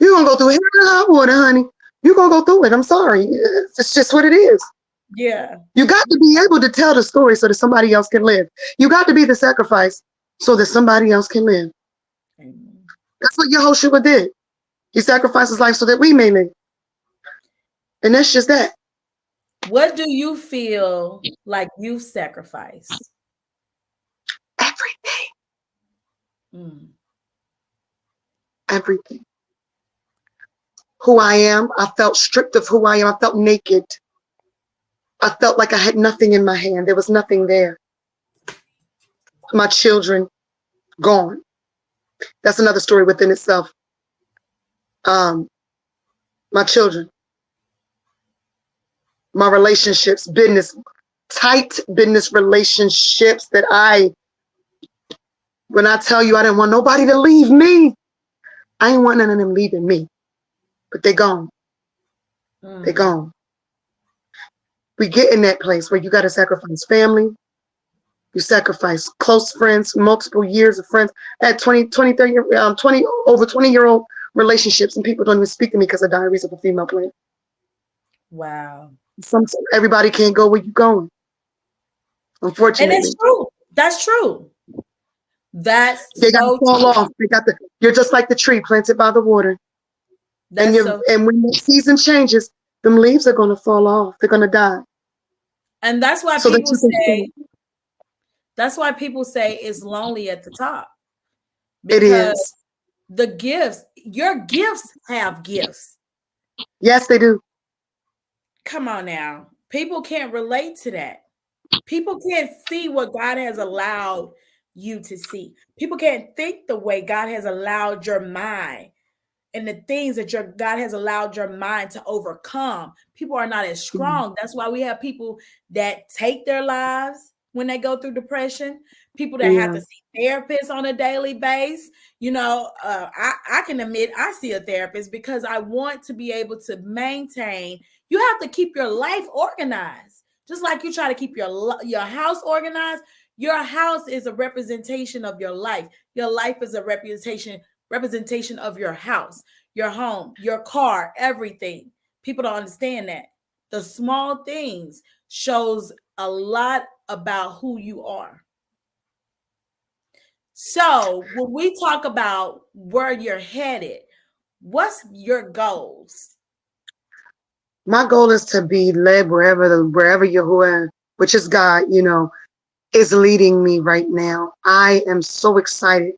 You're gonna go through hell and high water, honey. You're gonna go through it. I'm sorry. It's just what it is. Yeah. You got to be able to tell the story so that somebody else can live. You got to be the sacrifice so that somebody else can live. That's what Yehoshua did. He sacrificed his life so that we may live. And that's just that. What do you feel like you've sacrificed? Everything. Everything. Who I am, I felt stripped of who I am. I felt naked. I felt like I had nothing in my hand. There was nothing there. My children, gone. That's another story within itself. My children, my relationships, tight business relationships that I When I tell you I didn't want nobody to leave me, I ain't want none of them leaving me. But they gone. They Mm. gone. We get in that place where you got to sacrifice family. You sacrifice close friends, multiple years of friends. I had 20 over 20-year-old relationships, and people don't even speak to me because of Diaries of a Female Player. Wow. Everybody can't go where you're going, And it's unfortunately. true. That's true. That's They got to so fall true. off. You're just like the tree planted by the water. That's so And when the season changes, them leaves are going to fall off. They're going to die. and that's why So that people you can say see. it's lonely at the top. It Because is. your gifts have gifts. Yes, they do. Come on now. People can't relate to that. People can't see what God has allowed you to see. People can't think the way God has allowed your mind and the things that your God has allowed your mind to overcome. People are not as strong. That's why we have people that take their lives when they go through depression, people that have Yeah. to see therapists on a daily basis. I can admit I see a therapist because I want to be able to maintain. You have to keep your life organized, just like you try to keep your house organized. Your house is a representation of your life. Your life is a representation of your house, your home, your car, everything. People don't understand that. The small things shows a lot about who you are. So when we talk about where you're headed, what's your goals? My goal is to be led wherever Yahuwah, which is God, is leading me right now. I am so excited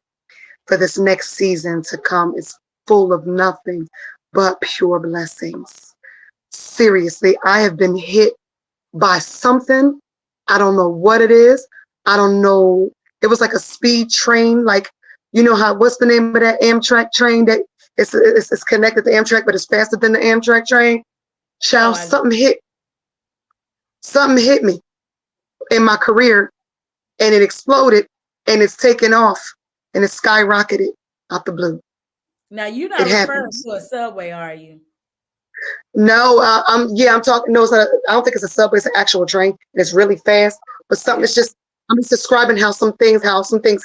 for this next season to come. It's full of nothing but pure blessings. Seriously, I have been hit by something. I don't know what it is. I don't know. It was like a speed train. Like, what's the name of that Amtrak train that it's connected to Amtrak, but it's faster than the Amtrak train? Oh, Child, something hit me in my career, and it exploded, and it's taken off, and it skyrocketed out the blue. now you're It not referring happens. to a subway, are you? No, I'm talking. No, I don't think it's a subway. It's an actual train, and it's really fast. But something. Okay. It's just. I'm just describing how some things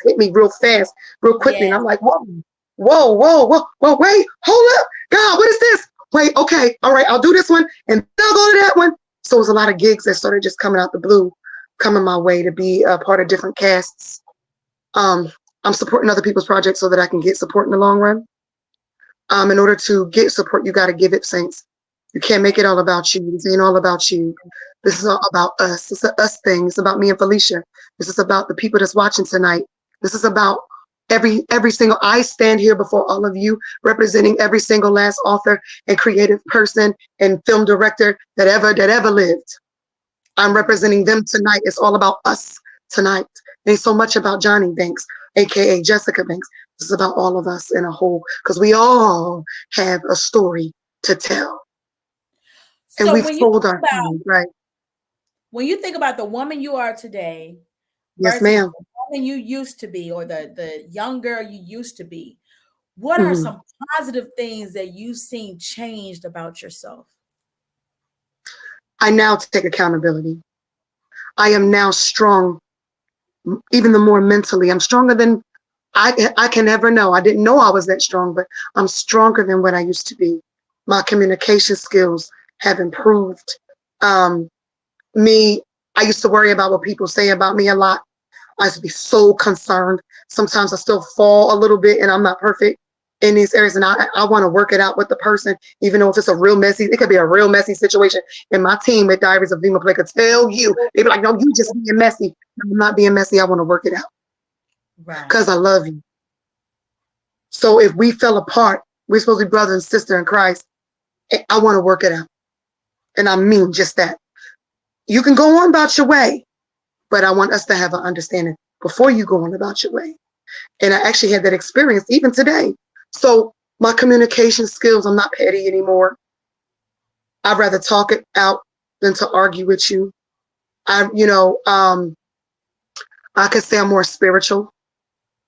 hit me real fast, real quickly, and Yes. I'm like, whoa, whoa, whoa, whoa, whoa, wait, hold up, God, what is this? Wait, okay, all right, I'll do this one, and then I'll go to that one. So it was a lot of gigs that started just coming out the blue, coming my way to be a part of different casts. I'm supporting other people's projects so that I can get support in the long run. In order to get support, you got to give it, saints. You can't make it all about you. This ain't all about you. This is all about us. It's a us thing. It's about me and Felicia. This is about the people that's watching tonight. This is about every single. I stand here before all of you, representing every single last author and creative person and film director that ever lived. I'm representing them tonight. It's all about us tonight. It ain't so much about Johnny Banks, aka Jessica Banks. This is about all of us in a whole, because we all have a story to tell. And So we fold our hands, right? when you think about the woman you are today Yes, versus ma'am. the woman you used to be or the young girl you used to be, what are Mhm. some positive things that you've seen changed about yourself? I now take accountability. I am now strong, even the more mentally. I'm stronger than I can ever know. I didn't know I was that strong, but I'm stronger than what I used to be. My communication skills have improved. Um, I used to worry about what people say about me a lot. I used to be so concerned. Sometimes I still fall a little bit and I'm not perfect in these areas. And I want to work it out with the person, even though if it's it could be a real messy situation. And my team at Diaries of Female Player could tell you, they'd be like, no, you just being messy. I'm not being messy. I want to work it out Right. because I love you. So if we fell apart, we're supposed to be brother and sister in Christ. I want to work it out. And I mean just that. You can go on about your way, but I want us to have an understanding before you go on about your way. And I actually had that experience even today. So my communication skills, I'm not petty anymore. I'd rather talk it out than to argue with you. I could say I'm more spiritual.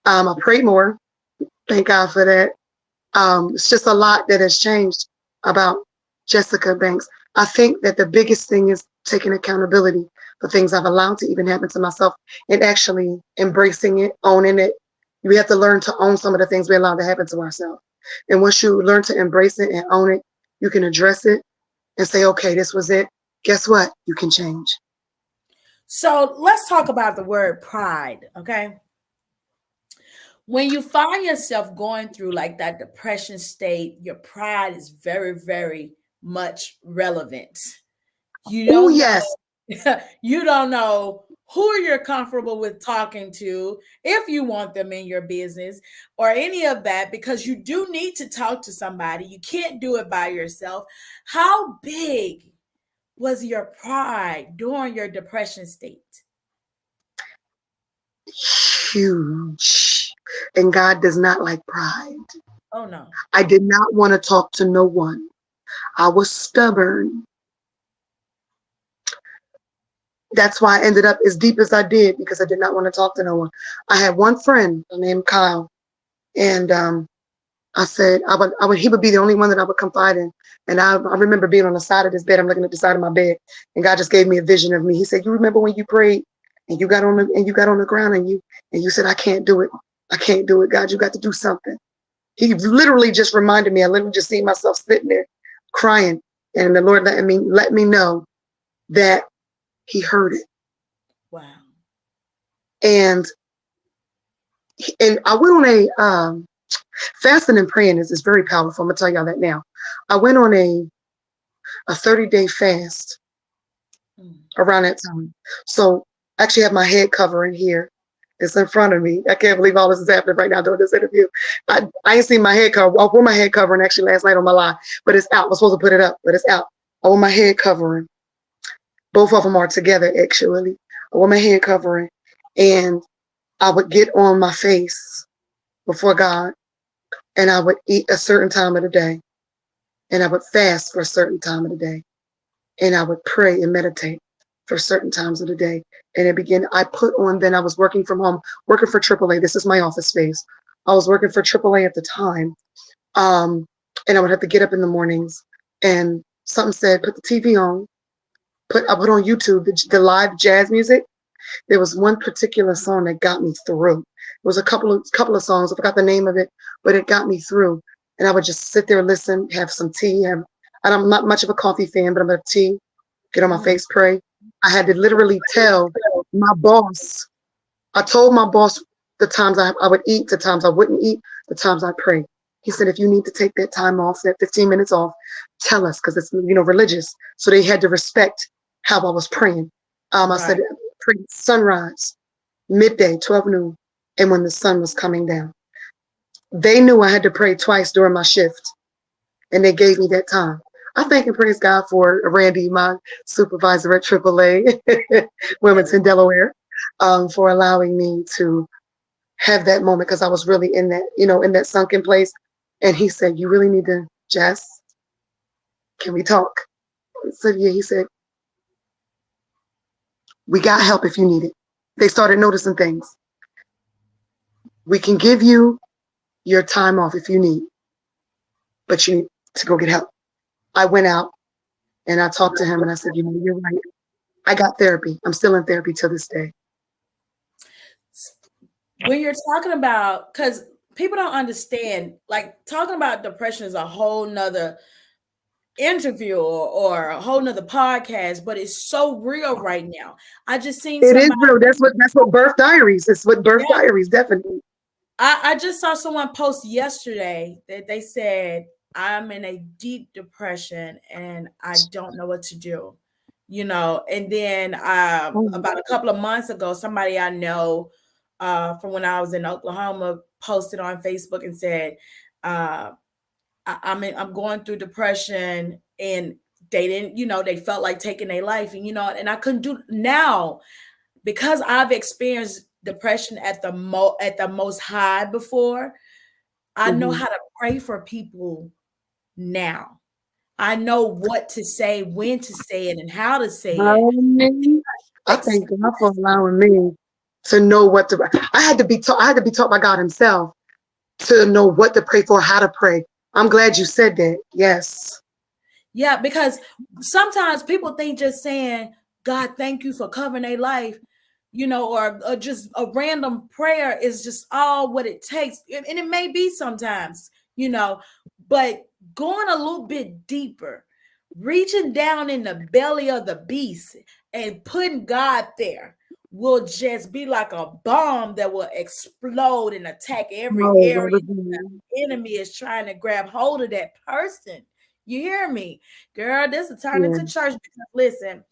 I prayed more. Thank God for that. It's just a lot that has changed about Jessica Banks. I think that the biggest thing is taking accountability for things I've allowed to even happen to myself and actually embracing it, owning it. We have to learn to own some of the things we allow to happen to ourselves. And once you learn to embrace it and own it, you can address it and say, okay, this was it. Guess what? You can change. So let's talk about the word pride, okay? When you find yourself going through like that depression state, your pride is very, very much relevant. You Oh, don't yes. know, you don't know who you're comfortable with talking to, if you want them in your business or any of that, because you do need to talk to somebody. You can't do it by yourself. How big was your pride during your depression state? Huge. And God does not like pride. Oh no. I did not want to talk to no one. I was stubborn. That's why I ended up as deep as I did, because I did not want to talk to no one. I had one friend named Kyle, and I said he would be the only one that I would confide in. And I remember being on the side of this bed. I'm looking at the side of my bed, and God just gave me a vision of me. He said, "You remember when you prayed and you got on the ground and you said, I can't do it. I can't do it. God, you got to do something." He literally just reminded me. I literally just seen myself sitting there crying, and the Lord let me know that He heard it. Wow. And I went on a fasting and praying is very powerful. I'm gonna tell y'all that now. I went on a 30-day fast around that time. So I actually have my head covering here. It's in front of me. I can't believe all this is happening right now during this interview. I ain't seen my head cover. I wore my head covering actually last night on my live, but it's out. I was supposed to put it up, but it's out. I wore my head covering. Both of them are together actually. I wore my head covering, and I would get on my face before God, and I would eat a certain time of the day, and I would fast for a certain time of the day, and I would pray and meditate for certain times of the day. And then I was working from home, working for AAA. This is my office space. I was working for AAA at the time. And I would have to get up in the mornings, and something said, put the TV on. I put on YouTube, the live jazz music. There was one particular song that got me through. It was a couple of songs. I forgot the name of it, but it got me through. And I would just sit there, listen, have some tea. I'm not much of a coffee fan, but I'm gonna have tea, get on my face, pray. I had to literally tell my boss. I told my boss the times I would eat, the times I wouldn't eat, the times I pray. He said, if you need to take that time off, that 15 minutes off, tell us, because it's religious. So they had to respect how I was praying. I said, pray sunrise, midday, 12 noon, and when the sun was coming down. They knew I had to pray twice during my shift, and they gave me that time. I thank and praise God for Randy, my supervisor at AAA, Wilmington, Delaware, for allowing me to have that moment, because I was really in that sunken place. And he said, you really need to, Jess, can we talk? I said, yeah. He said, we got help if you need it. They started noticing things. We can give you your time off if you need, but you need to go get help. I went out and I talked to him and I said, you're right. I got therapy. I'm still in therapy till this day. When you're talking about, because people don't understand, like talking about depression is a whole nother interview or a whole nother podcast, but it's so real right now. I just seen it somebody. Is real. That's what Birth Diaries. It's what Birth Diaries definitely. I just saw someone post yesterday that they said, I'm in a deep depression and I don't know what to do. And then about a couple of months ago, somebody I know from when I was in Oklahoma posted on Facebook and said, I'm going through depression, and they didn't, they felt like taking their life, and I couldn't do now because I've experienced depression at the most high before. I know how to pray for people now. I know what to say, when to say it, and how to say it. I thank God for allowing me to know what to. I had to be taught. I had to be taught by God Himself to know what to pray for, how to pray. I'm glad you said that. Yes. Yeah, because sometimes people think just saying, God, thank you for covering their life, or just a random prayer is just all what it takes. And it may be sometimes, but going a little bit deeper, reaching down in the belly of the beast and putting God there will just be like a bomb that will explode and attack every Oh, area Lord. the enemy is trying to grab hold of that person. You hear me? Girl, this is turning Yeah. to church because listen,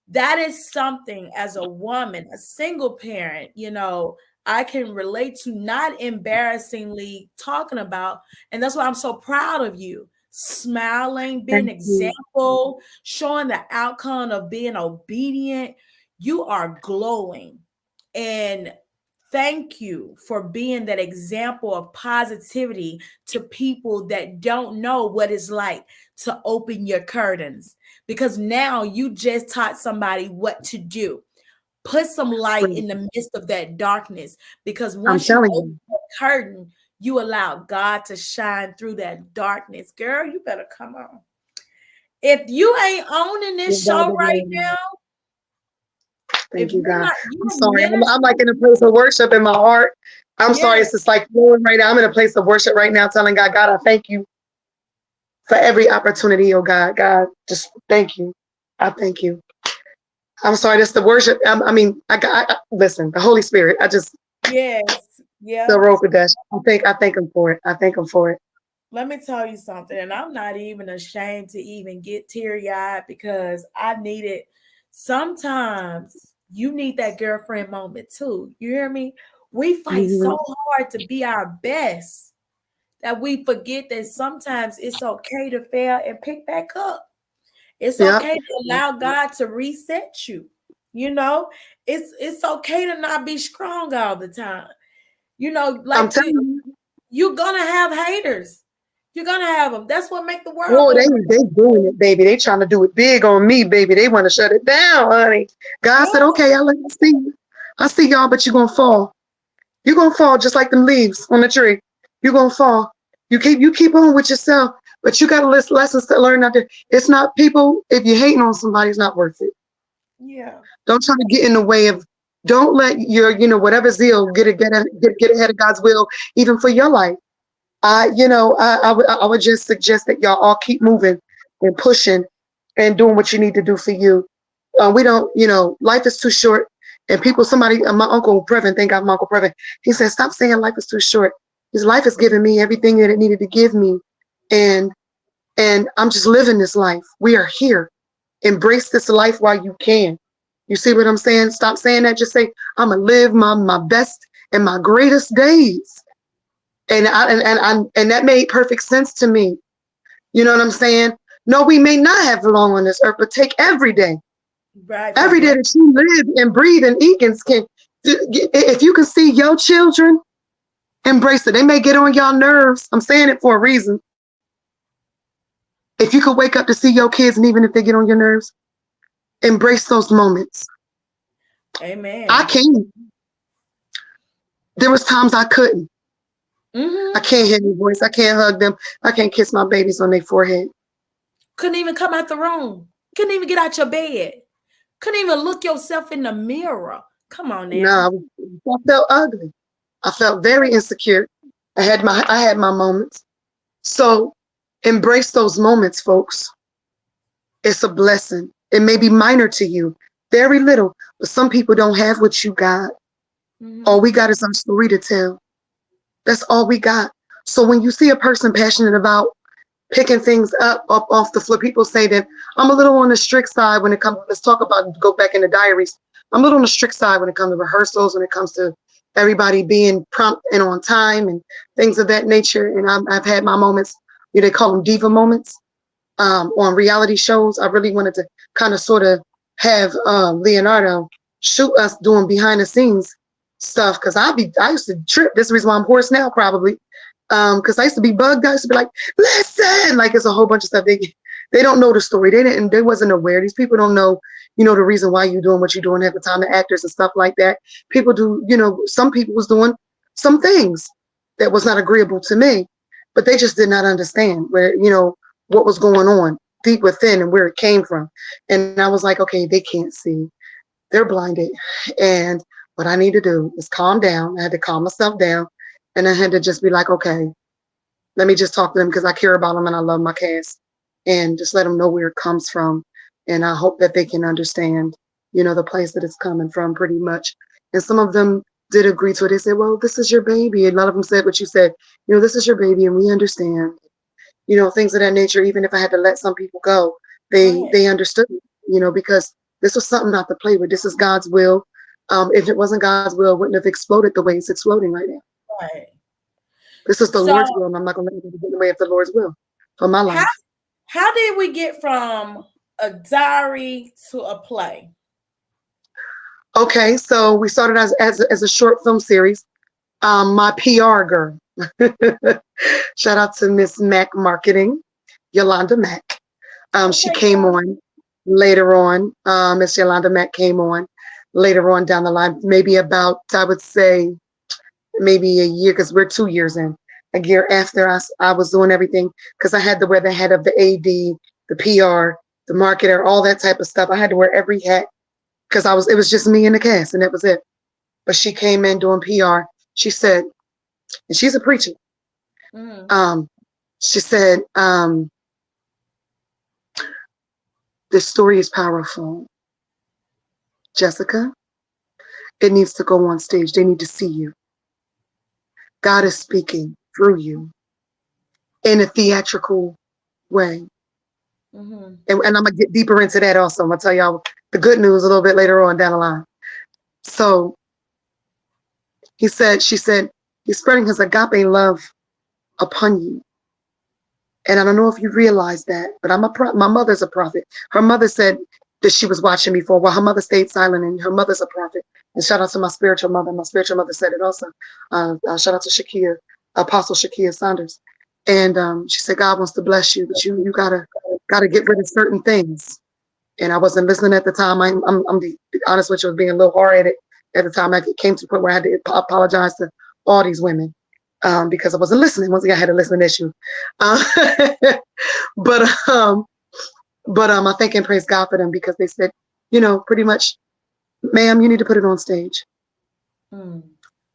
that is something as a woman, a single parent, I can relate to, not embarrassingly talking about. And that's why I'm so proud of you. Smiling, being an Thank you. example, showing the outcome of being obedient. You are glowing. And thank you for being that example of positivity to people that don't know what it's like to open your curtains, because now you just taught somebody what to do. Put some light Right. in the midst of that darkness, because I'm once you telling open you. the curtain, you allow God to shine through that darkness. Girl, you better come on. If you ain't owning Give this God show the right glory. now, if Thank you, you're God. not, I'm you're sorry. I'm ministering. like in a place of worship in my heart. I'm sorry. Yeah. It's just like flowing right now. I'm in a place of worship right now, telling God, God, I thank you for every opportunity, oh God. God, just thank you. I thank you. I'm sorry. That's the worship. Listen, the Holy Spirit. Yes. The Yeah. Rokadesh. I thank Him for it. I thank Him for it. Let me tell you something, and I'm not even ashamed to even get teary-eyed because I need it. Sometimes you need that girlfriend moment too. You hear me? We fight Mhm. so hard to be our best that we forget that sometimes it's okay to fail and pick back up. It's Yep. okay to allow God to reset you. You know, it's okay to not be strong all the time. I'm Like telling you. you're gonna have haters. You're gonna have them. That's what make the world Oh, go they round. doing it, baby. They trying to do it big on me, baby. They want to shut it down, honey. God Yeah, said, okay, I see you. I see y'all, but you're gonna fall. You're gonna fall just like them leaves on the tree. You're gonna fall. You keep on with yourself, but you got lessons to learn out there. It's not people. If you're hating on somebody, it's not worth it. yeah. Don't try to get in the way of. Don't let your whatever zeal get ahead of God's will, even for your life. I would just suggest that y'all all keep moving and pushing and doing what you need to do for you. We don't, life is too short. And my uncle Previn, thank God, my uncle Previn, he said, stop saying life is too short. His life has given me everything that it needed to give me, and I'm just living this life. We are here. Embrace this life while you can. You see what I'm saying? Stop saying that. Just say, I'm gonna live my best and my greatest days. And that made perfect sense to me. You know what I'm saying? No, we may not have long on this earth, but take every day. Right for Every day great. that you live and breathe and eat and skin. If you can see your children, embrace it. They may get on y'all nerves. I'm saying it for a reason. If you could wake up to see your kids, and even if they get on your nerves, embrace those moments. I Amen. can't. There was times I couldn't. I Mm-hmm. can't hear their voice. I can't hug them. I can't kiss my babies on their forehead. Couldn't even come out the room. Couldn't even get out your bed. Couldn't even look yourself in the mirror. Come on now. No, I felt ugly. I felt very insecure. I had my moments. So embrace those moments, folks. It's a blessing. It may be minor to you, very little, but some people don't have what you got. All Mm-hmm. we got is our story to tell. That's all we got. So when you see a person passionate about picking things up off the floor, people say that I'm a little on the strict side when it comes. Let's talk about go back in the diaries. I'm a little on the strict side when it comes to rehearsals, when it comes to everybody being prompt and on time and things of that nature. And I've had my moments. They call them diva moments on reality shows. I really wanted to kind of sort of have Leonardo shoot us doing behind the scenes stuff because I used to trip. This is the reason why I'm hoarse now, probably. Because I used to be bugged. I used to be like, listen, like it's a whole bunch of stuff. They don't know the story. They wasn't aware. These people don't know, the reason why you're doing what you're doing at the time, the actors and stuff like that. People do, some people was doing some things that was not agreeable to me, but they just did not understand where, what was going on deep within and where it came from. And I was like, okay, they can't see. They're blinded. And what I need to do is calm down. I had to calm myself down. And I had to just be like, okay, let me just talk to them because I care about them and I love my cast. And just let them know where it comes from. And I hope that they can understand, the place that it's coming from pretty much. And some of them did agree to it. They said, well, this is your baby. And a lot of them said what you said, this is your baby and we understand, things of that nature. Even if I had to let some people go, they understood, because this was something not to play with. This is God's will. If it wasn't God's will, it wouldn't have exploded the way it's exploding right now. Right. This is the Lord's will, and I'm not going to let it get in the way of the Lord's will for my life. How did we get from a diary to a play? Okay, so we started as a short film series. My PR girl, shout out to Miss Mac Marketing, Yolanda Mac. She came on later on. Miss Yolanda Mac came on later on down the line, maybe about, I would say, maybe a year, because we're 2 years in. A year after I was doing everything, because I had to wear the hat of the AD, the PR, the marketer, all that type of stuff. I had to wear every hat because it was just me and the cast, and that was it. But she came in doing PR. She said, and she's a preacher. She said, this story is powerful. Jessica, it needs to go on stage. They need to see you. God is speaking through you in a theatrical way. And I'm going to get deeper into that also. I'm going to tell y'all the good news a little bit later on down the line. So she said, he's spreading his agape love upon you. And I don't know if you realize that, but my mother's a prophet. Her mother said that she was watching me for a while. Her mother stayed silent, and her mother's a prophet. And shout out to my spiritual mother. My spiritual mother said it also. Shout out to Shakia, Apostle Shakia Saunders. And she said, God wants to bless you, but you gotta get rid of certain things. And I wasn't listening at the time. I'm be honest with you, I was being a little hard-headed at the time. I came to the point where I had to apologize to all these women because I wasn't listening. Once again, I had a listening issue. But I thank and praise God for them, because they said, pretty much, ma'am, you need to put it on stage. I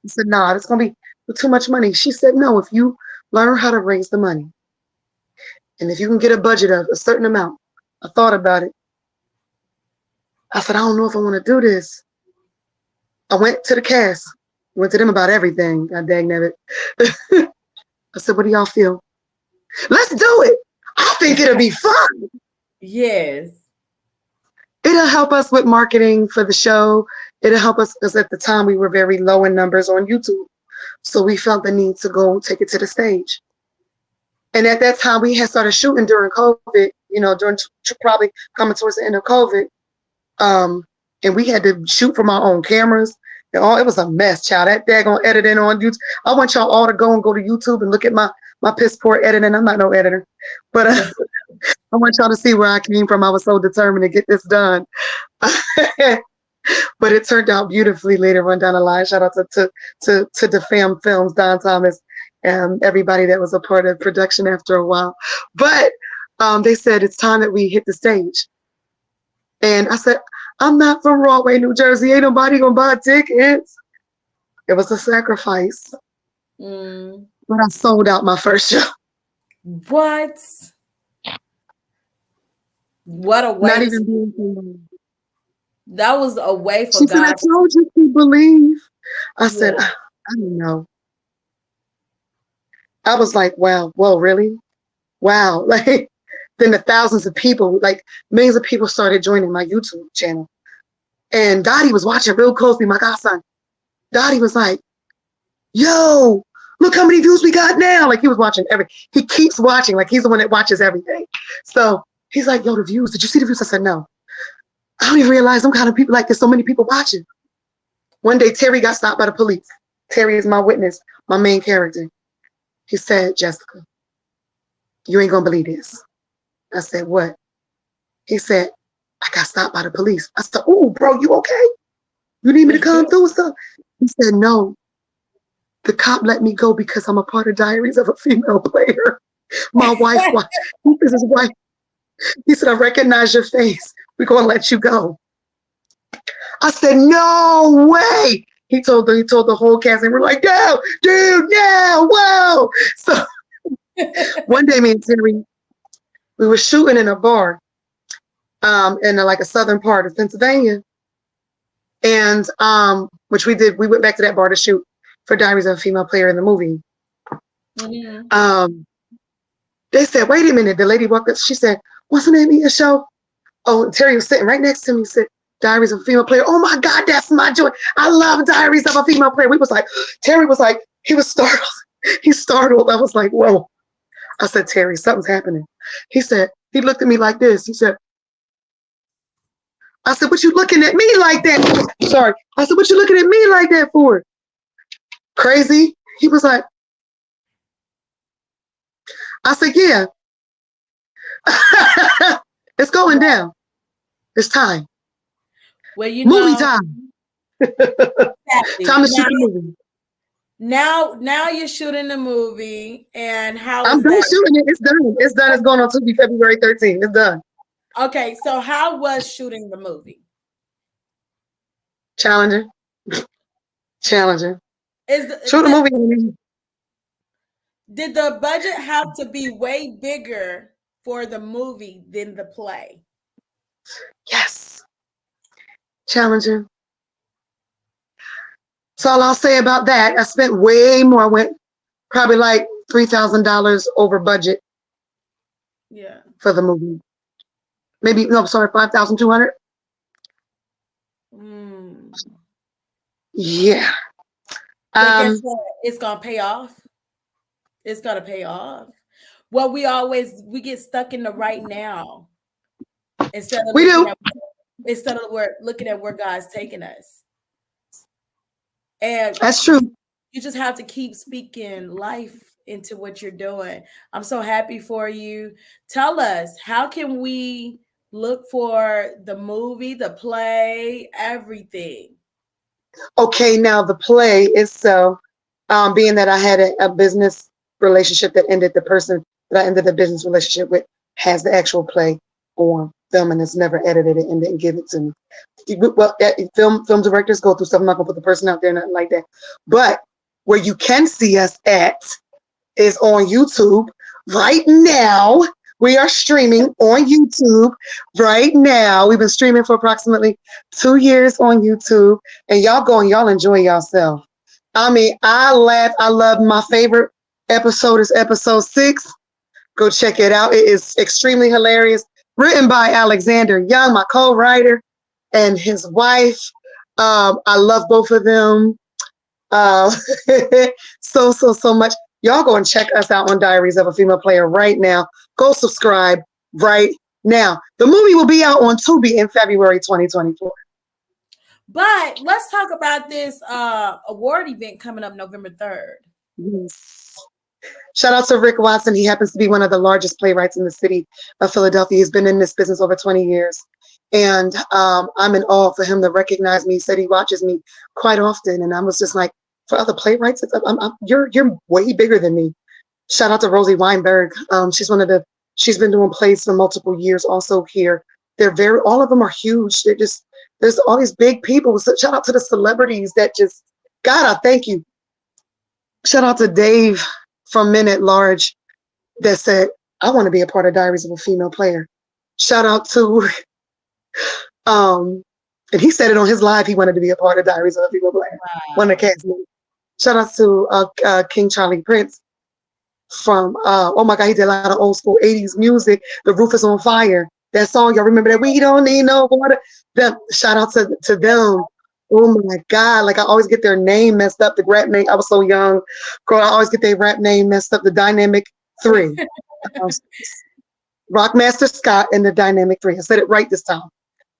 said, nah, it's going to be too much money. She said, no, if you learn how to raise the money, and if you can get a budget of a certain amount. I thought about it. I said, I don't know if I want to do this. I went to the cast, went to them about everything. God dang it. I said, what do y'all feel? Let's do it. I think it'll be fun. Yes. It'll help us with marketing for the show. It'll help us, because at the time we were very low in numbers on YouTube. So we felt the need to go take it to the stage. And at that time we had started shooting during COVID, during probably coming towards the end of COVID. And we had to shoot from our own cameras. And it was a mess, child. That daggone editing on YouTube. I want y'all all to go to YouTube and look at my piss poor editing. I'm not no editor, but I want y'all to see where I came from. I was so determined to get this done. But it turned out beautifully later on down the line. Shout out to the Fam Films, Don Thomas, and everybody that was a part of production after a while. But they said it's time that we hit the stage. And I said, I'm not from Broadway, New Jersey. Ain't nobody gonna buy tickets. It was a sacrifice. But I sold out my first show. What? What a way. Not even being. That was a way for she God. Said, I told you to believe. I said, I don't know. I was like, wow, whoa, really? Wow. Like, then the thousands of people, like millions of people started joining my YouTube channel. And Dottie was watching real closely, my godson. Dottie was like, yo, look how many views we got now. Like, he was watching he keeps watching, like he's the one that watches everything. So he's like, yo, the views, did you see the views? I said, no. I don't even realize them kind of people, like there's so many people watching. One day, Terry got stopped by the police. Terry is my witness, my main character. He said, Jessica, you ain't gonna believe this. I said, what? He said, I got stopped by the police. I said, oh, bro, you okay? You need me to come through or something? He said, no. The cop let me go because I'm a part of Diaries of a Female Player. My wife, this is his wife. He said, I recognize your face. We're going to let you go. I said, no way. He told the whole cast, and we're like, no, dude, no, whoa. So one day, me and Terry, we were shooting in a bar in like a southern part of Pennsylvania. And which we did, we went back to that bar to shoot for Diaries of a Female Player in the movie. Mm-hmm. They said, wait a minute. The lady walked up. She said, what's the name of your show? Oh, Terry was sitting right next to me. He said, Diaries of a Female Player. Oh my God, that's my joy. I love Diaries of a Female Player. We was like, Terry was like, he was startled. He's startled. I was like, whoa. I said, Terry, something's happening. He said, he looked at me like this. He said, I said, what you looking at me like that? Sorry. I said, what you looking at me like that for? Crazy? He was like, I said, yeah. It's going down. It's time. Well, you movie know, time. Exactly. Time to shoot the movie. Now you're shooting the movie, and I'm done shooting it. It's done. It's done. It's going on Tuesday, February 13th. It's done. Okay, so how was shooting the movie? Challenging. Challenging. Shoot the movie. Did the budget have to be way bigger for the movie than the play? Yes. Challenging. That's all I'll say about that. I spent way more. I went probably like $3,000 over budget. Yeah. For the movie. Maybe, no, sorry, 5,200. Yeah. But guess what? It's gonna pay off. It's gonna pay off. Well, we get stuck in the right now instead of looking at where God's taking us. And that's true. You just have to keep speaking life into what you're doing. I'm so happy for you. Tell us, how can we look for the movie, the play, everything? Okay, now the play is so, being that I had a business relationship that ended, the person that I ended the business relationship with has the actual play on film and has never edited it and didn't give it to me. Well, film directors go through stuff. I'm not gonna put the person out there, nothing like that. But where you can see us at is on YouTube right now. We are streaming on YouTube right now. We've been streaming for approximately 2 years on YouTube, and y'all go and y'all enjoy yourself. I mean, I laugh. I love. My favorite episode is episode 6. Go check it out. It is extremely hilarious. Written by Alexander Young, my co-writer, and his wife. I love both of them so much. Y'all go and check us out on Diaries of a Female Player right now. Go subscribe right now. The movie will be out on Tubi in February 2024. But let's talk about this award event coming up November 3rd. Yes. Shout out to Rick Watson. He happens to be one of the largest playwrights in the city of Philadelphia. He's been in this business over 20 years. And I'm in awe for him to recognize me. He said he watches me quite often. And I was just like, for other playwrights, you're way bigger than me. Shout out to Rosie Weinberg. She's been doing plays for multiple years also here. All of them are huge. There's all these big people. So shout out to the celebrities that just, God, I thank you. Shout out to Dave from Men at Large that said, I want to be a part of Diaries of a Female Player. Shout out to, and he said it on his live, he wanted to be a part of Diaries of a Female Player. Wow. One of the cast members. Shout out to King Charlie Prince from, oh my God, he did a lot of old school 80s music. The Roof is on Fire. That song, y'all remember that? We don't need no water. Shout out to them. Oh my God, like I always get their name messed up, the rap name. I was so young. Girl, I always get their rap name messed up, the Dynamic 3. Rockmaster Scott and the Dynamic 3. I said it right this time.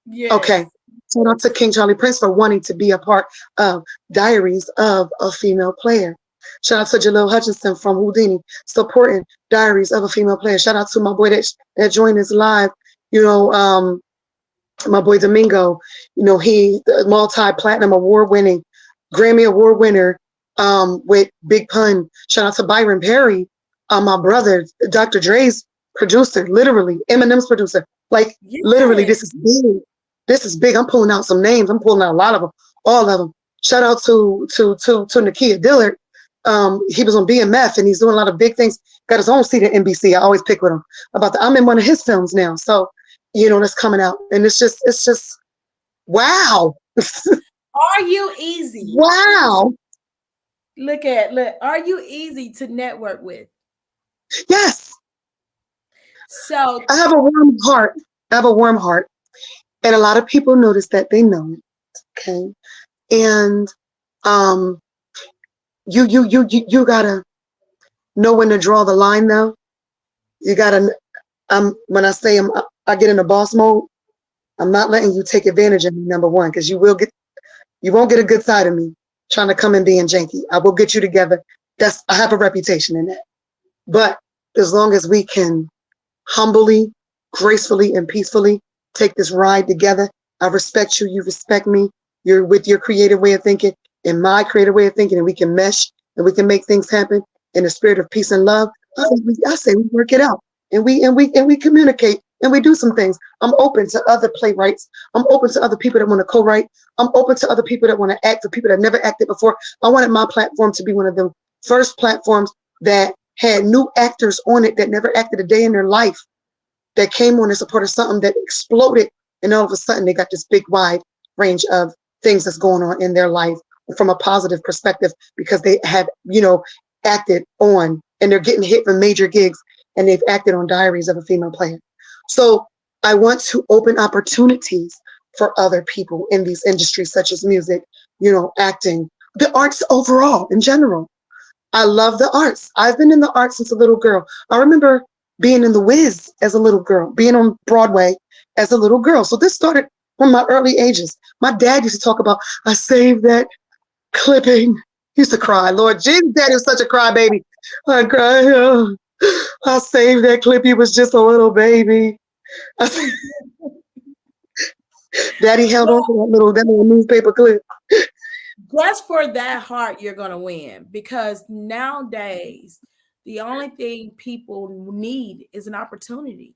Yes. Okay. Shout out to King Charlie Prince for wanting to be a part of Diaries of a Female Player. Shout out to Jaleel Hutchinson from Houdini supporting Diaries of a Female Player. Shout out to my boy that joined us live. You know, My boy Domingo, he multi-platinum award winning, Grammy award winner, with Big Pun. Shout out to Byron Perry, my brother, Dr. Dre's producer, literally Eminem's producer. Like literally, Yes. this is big. This is big. I'm pulling out some names. I'm pulling out a lot of them, all of them. Shout out to Nakia Dillard. He was on BMF and he's doing a lot of big things. Got his own seat at NBC. I always pick with him I'm in one of his films now. So, that's coming out. And it's just, wow. Are you easy? Wow. Look, are you easy to network with? Yes. So I have a warm heart. And a lot of people notice that they know it. Okay. And you gotta know when to draw the line though. You gotta when I say I get in the boss mode, I'm not letting you take advantage of me, number one, because you won't get a good side of me trying to come and being janky. I will get you together. I have a reputation in that. But as long as we can humbly, gracefully, and peacefully take this ride together, I respect you, you respect me, you're with your creative way of thinking and my creative way of thinking, and we can mesh and we can make things happen in the spirit of peace and love. I say we work it out and we communicate and we do some things. I'm open to other playwrights. I'm open to other people that want to co-write. I'm open to other people that want to act, for people that never acted before. I wanted my platform to be one of the first platforms that had new actors on it that never acted a day in their life, that came on as a part of something that exploded, and all of a sudden they got this big wide range of things that's going on in their life from a positive perspective, because they have acted on, and they're getting hit from major gigs, and they've acted on Diaries of a Female Player. So I want to open opportunities for other people in these industries, such as music, acting, the arts overall in general. I love the arts. I've been in the arts since a little girl. I remember being in The Wiz as a little girl, being on Broadway as a little girl. So this started from my early ages. My dad used to talk about, I saved that clipping. He used to cry. Lord Jesus, Daddy was such a crybaby. I cried. Oh, I saved that clip. He was just a little baby. Daddy held on to that little newspaper clip. just for that heart, you're gonna win, because nowadays the only thing people need is an opportunity.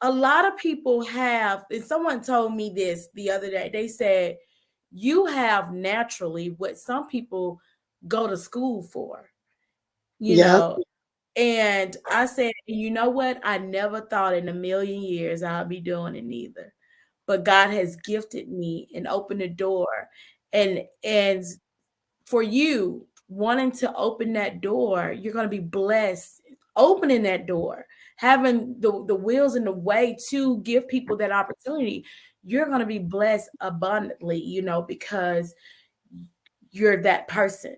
A lot of people have, and someone told me this the other day. They said you have naturally what some people go to school for, Yeah. And I said, you know what? I never thought in a million years I'll be doing it neither. But God has gifted me and opened the door. And for you wanting to open that door, you're going to be blessed opening that door, having the wheels in the way to give people that opportunity. You're going to be blessed abundantly, because you're that person.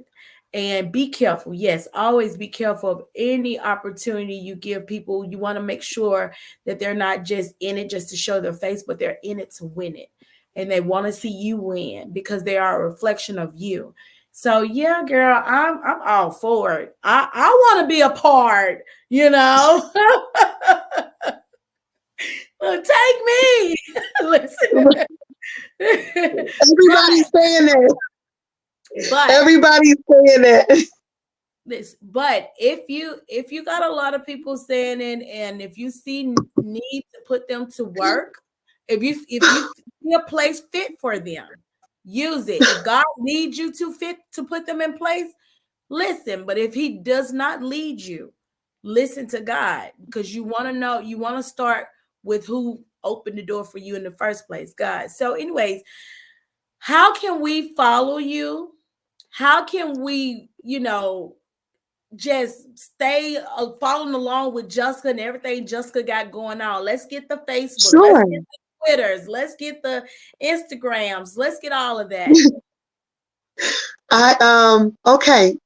And be careful. Yes, always be careful of any opportunity you give people. You want to make sure that they're not just in it just to show their face, but they're in it to win it. And they want to see you win because they are a reflection of you. So yeah, girl, I'm all for it. I want to be a part, Well, take me. Listen. Everybody's saying that. But everybody's saying that. But if you got a lot of people saying it, and if you see need to put them to work, if you see a place fit for them, use it. If God leads you to put them in place, listen. But if He does not lead you, listen to God, because you want to know. You want to start with who opened the door for you in the first place, God. So, anyways, how can we follow you? How can we, just stay following along with Jessica and everything Jessica got going on? Let's get the Facebook, Sure. Let's get the Twitters, let's get the Instagrams, let's get all of that. Okay.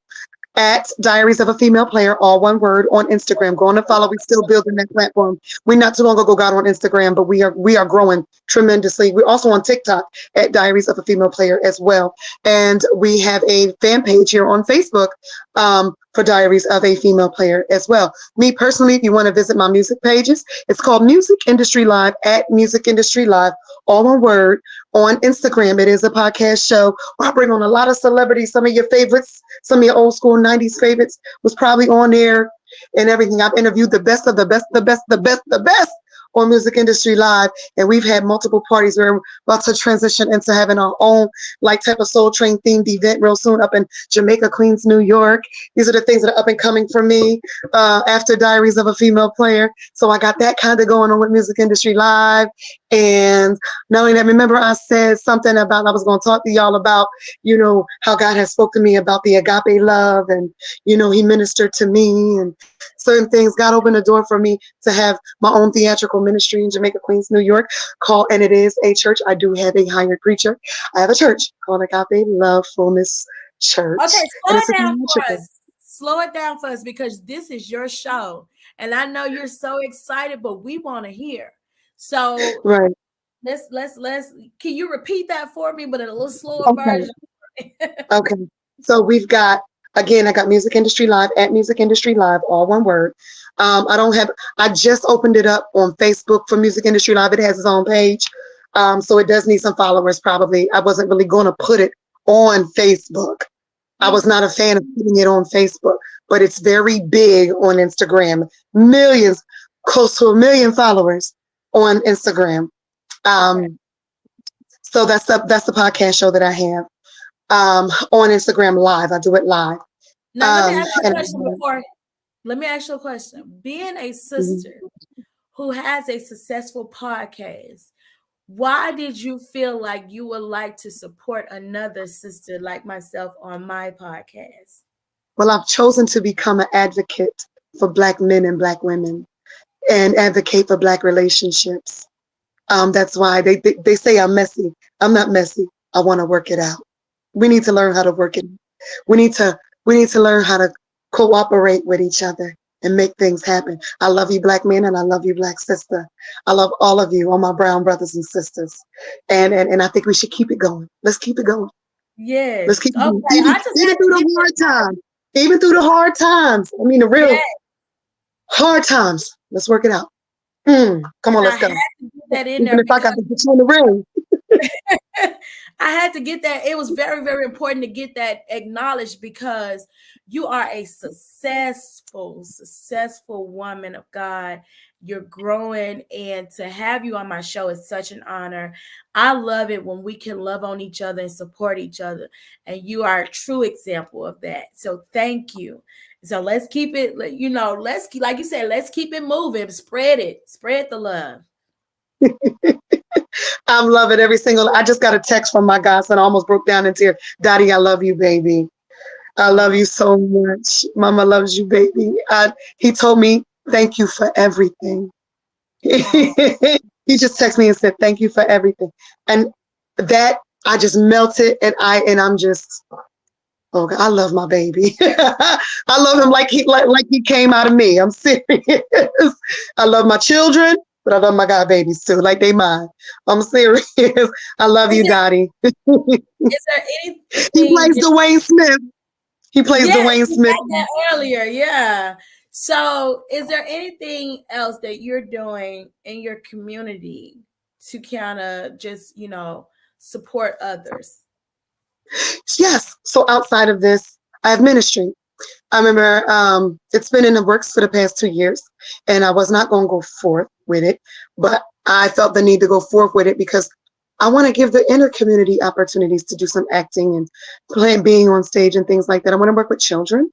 At Diaries of a Female Player, all one word, on Instagram. Go on to follow. We're still building that platform. We not too long ago got on Instagram, but we are growing tremendously. We're also on TikTok at Diaries of a Female Player as well. And we have a fan page here on Facebook for Diaries of a Female Player as well. Me personally, if you want to visit my music pages, it's called Music Industry Live at Music Industry Live, all one word. On Instagram, it is a podcast show where I bring on a lot of celebrities. Some of your favorites, some of your old school 90s favorites was probably on there and everything. I've interviewed the best of the best, the best on Music Industry Live, and we've had multiple parties. We're about to transition into having our own like type of Soul Train themed event real soon up in Jamaica, Queens, New York. These are the things that are up and coming for me after Diaries of a Female Player. So I got that kind of going on with Music Industry Live. And not only that, remember I said something about, I was going to talk to y'all about, you know, how God has spoke to me about the agape love, and, you know, he ministered to me and certain things. God opened the door for me to have my own theatrical ministry in Jamaica, Queens, New York, called, and it is a church. I do have a hired preacher. I have a church called Agape Love Fullness Church. Okay, And slow it's it a down for theatrical. us. Slow it down for us because this is your show. And I know you're so excited, but we want to hear. So Right. let's can you repeat that for me, but in a little slower Okay. version? Okay. So we've got, again, I got Music Industry Live at Music Industry Live, all one word. I just opened it up on Facebook for Music Industry Live. It has its own page. So it does need some followers probably. I wasn't really going to put it on Facebook. I was not a fan of putting it on Facebook, but it's very big on Instagram. Millions, close to 1 million followers on Instagram. Okay. So that's the podcast show that I have on Instagram Live. I do it live. Now let me ask you a And question before. Let me ask you a question. Being a sister who has a successful podcast, why did you feel like you would like to support another sister like myself on my podcast? well, I've chosen to become an advocate for Black men and Black women and advocate for Black relationships. That's why they say I'm messy. I'm not messy. I want to work it out. We need to learn how to work it. We need to learn how to cooperate with each other and make things happen. I love you, Black men, and I love you, Black sister. I love all of you, all my brown brothers and sisters. And I think we should keep it going. Let's keep it going. Yes. Let's keep it going. Okay. I just Even had through to the get hard times. Even through the hard times. I mean, the real that. hard times. Let's work it out. Come on, I let's go. had to get that in Even there if I got because to put you in the ring. I had to get that. It was very, very important to get that acknowledged because you are a successful woman of God. You're growing, and to have you on my show is such an honor. I love it when we can love on each other and support each other, and you are a true example of that. So thank you. So let's keep it, let's keep, like you said, let's keep it moving. Spread the love. I'm loving every single. I just got a text from my godson. I almost broke down in tears. Daddy, I love you, baby. I love you so much. Mama loves you, baby. He told me thank you for everything. He just texted me and said thank you for everything, and that I just melted, and I'm just. Oh, God, I love my baby. I love him like he came out of me. I'm serious. I love my children, but I love my God babies too, like they mine. I'm serious. I love you, Dottie. Is there anything He plays Dwayne Smith. He plays Dwayne Smith. That earlier, yeah. So, is there anything else that you're doing in your community to kind of just, support others? Yes. So outside of this, I have ministry. I remember it's been in the works for the past 2 years, and I was not going to go forth with it, but I felt the need to go forth with it because I want to give the inner community opportunities to do some acting and being on stage and things like that. I want to work with children,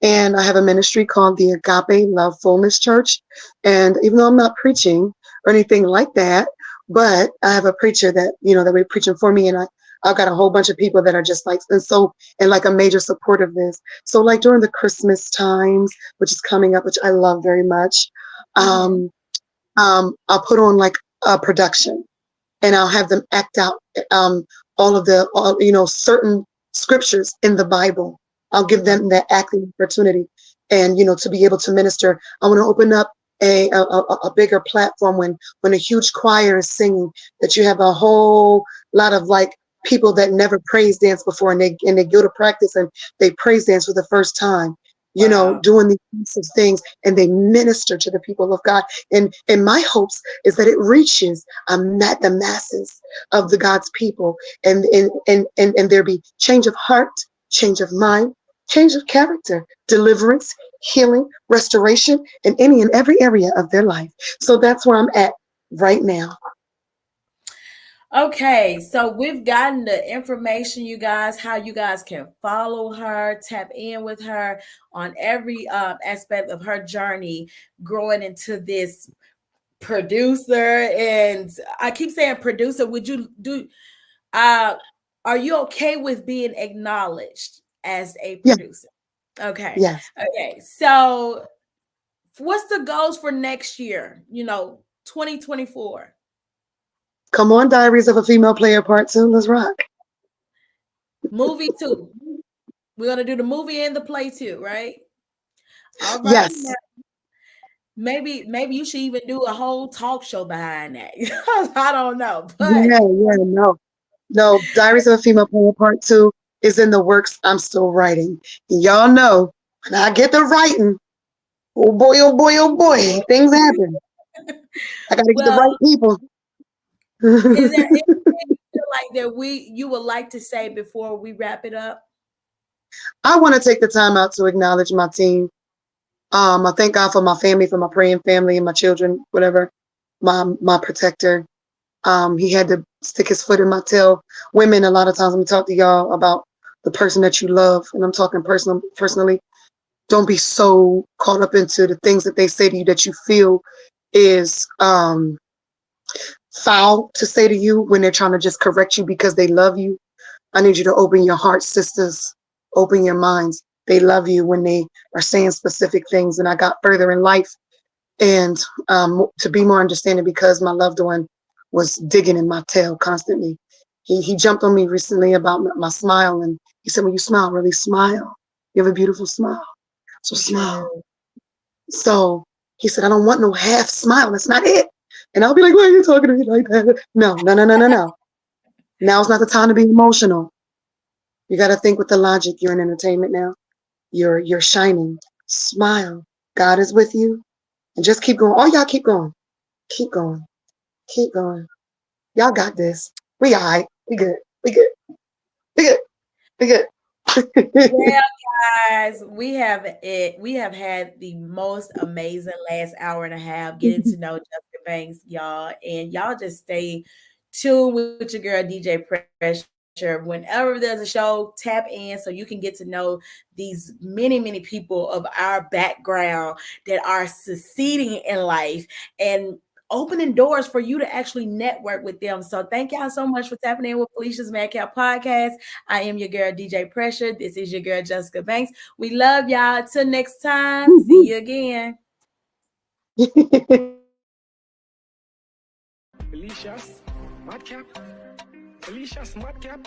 and I have a ministry called the Agape Love Fullness Church. And even though I'm not preaching or anything like that, but I have a preacher that we're preaching for me, and I've got a whole bunch of people that are just like, and like a major support of this. So like during the Christmas times, which is coming up, which I love very much, I'll put on like a production, and I'll have them act out certain scriptures in the Bible. I'll give them that acting opportunity, and to be able to minister. I want to open up a bigger platform when a huge choir is singing, that you have a whole lot of like people that never praise dance before, and they go to practice and they praise dance for the first time. Wow. doing these types of things, and they minister to the people of God. And my hopes is that it reaches the masses of the God's people, and there be change of heart, change of mind, change of character, deliverance, healing, restoration in any and every area of their life. So that's where I'm at right now. Okay, so we've gotten the information, you guys, how you guys can follow her, tap in with her on every aspect of her journey, growing into this producer. And I keep saying producer. Would you do? Uh, are you okay with being acknowledged as a Yeah, producer? Okay, yes. okay. So, what's the goals for next year? 2024. Come on, Diaries of a Female Player Part 2. Let's rock. Movie too. We're gonna do the movie and the play too, right? All right. Now, Yes. maybe you should even do a whole talk show behind that. I don't know, but Yeah, yeah, no. No, Diaries of a Female Player Part 2 is in the works. I'm still writing. And y'all know, when I get the writing, oh boy, oh boy, oh boy, things happen. I got to get the well, right people. is there anything you feel like that you would like to say before we wrap it up? I want to take the time out to acknowledge my team. I thank God for my family, for my praying family and my children, whatever, my protector. He had to stick his foot in my tail. Women, a lot of times, let me talk to y'all about the person that you love, and I'm talking personally. Don't be so caught up into the things that they say to you that you feel is foul to say to you when they're trying to just correct you because they love you. I need you to open your hearts, sisters. Open your minds. They love you when they are saying specific things. And I got further in life and to be more understanding because my loved one was digging in my tail constantly. He jumped on me recently about my smile, and he said, when you smile, really smile. You have a beautiful smile. So smile. True. So he said, I don't want no half smile. That's not it. And I'll be like, why are you talking to me like that? No, no, no, no, no, no. Now's not the time to be emotional. You got to think with the logic. You're in entertainment now. You're shining. Smile. God is with you. And just keep going. Oh, y'all keep going. Keep going. Keep going. Y'all got this. We all right. We good. We good. We good. We good. Well, guys, we have had the most amazing last hour and a half getting to know Jessica Banks, y'all. And y'all just stay tuned with your girl DJ Pressure. Whenever there's a show, tap in so you can get to know these many people of our background that are succeeding in life and opening doors for you to actually network with them. So thank y'all so much for tapping in with Felicia's Madcap Podcast. I am your girl, DJ Pressure. This is your girl, Jessica Banks. We love y'all. Till next time. See you again. Felicia's Madcap. Felicia's Madcap.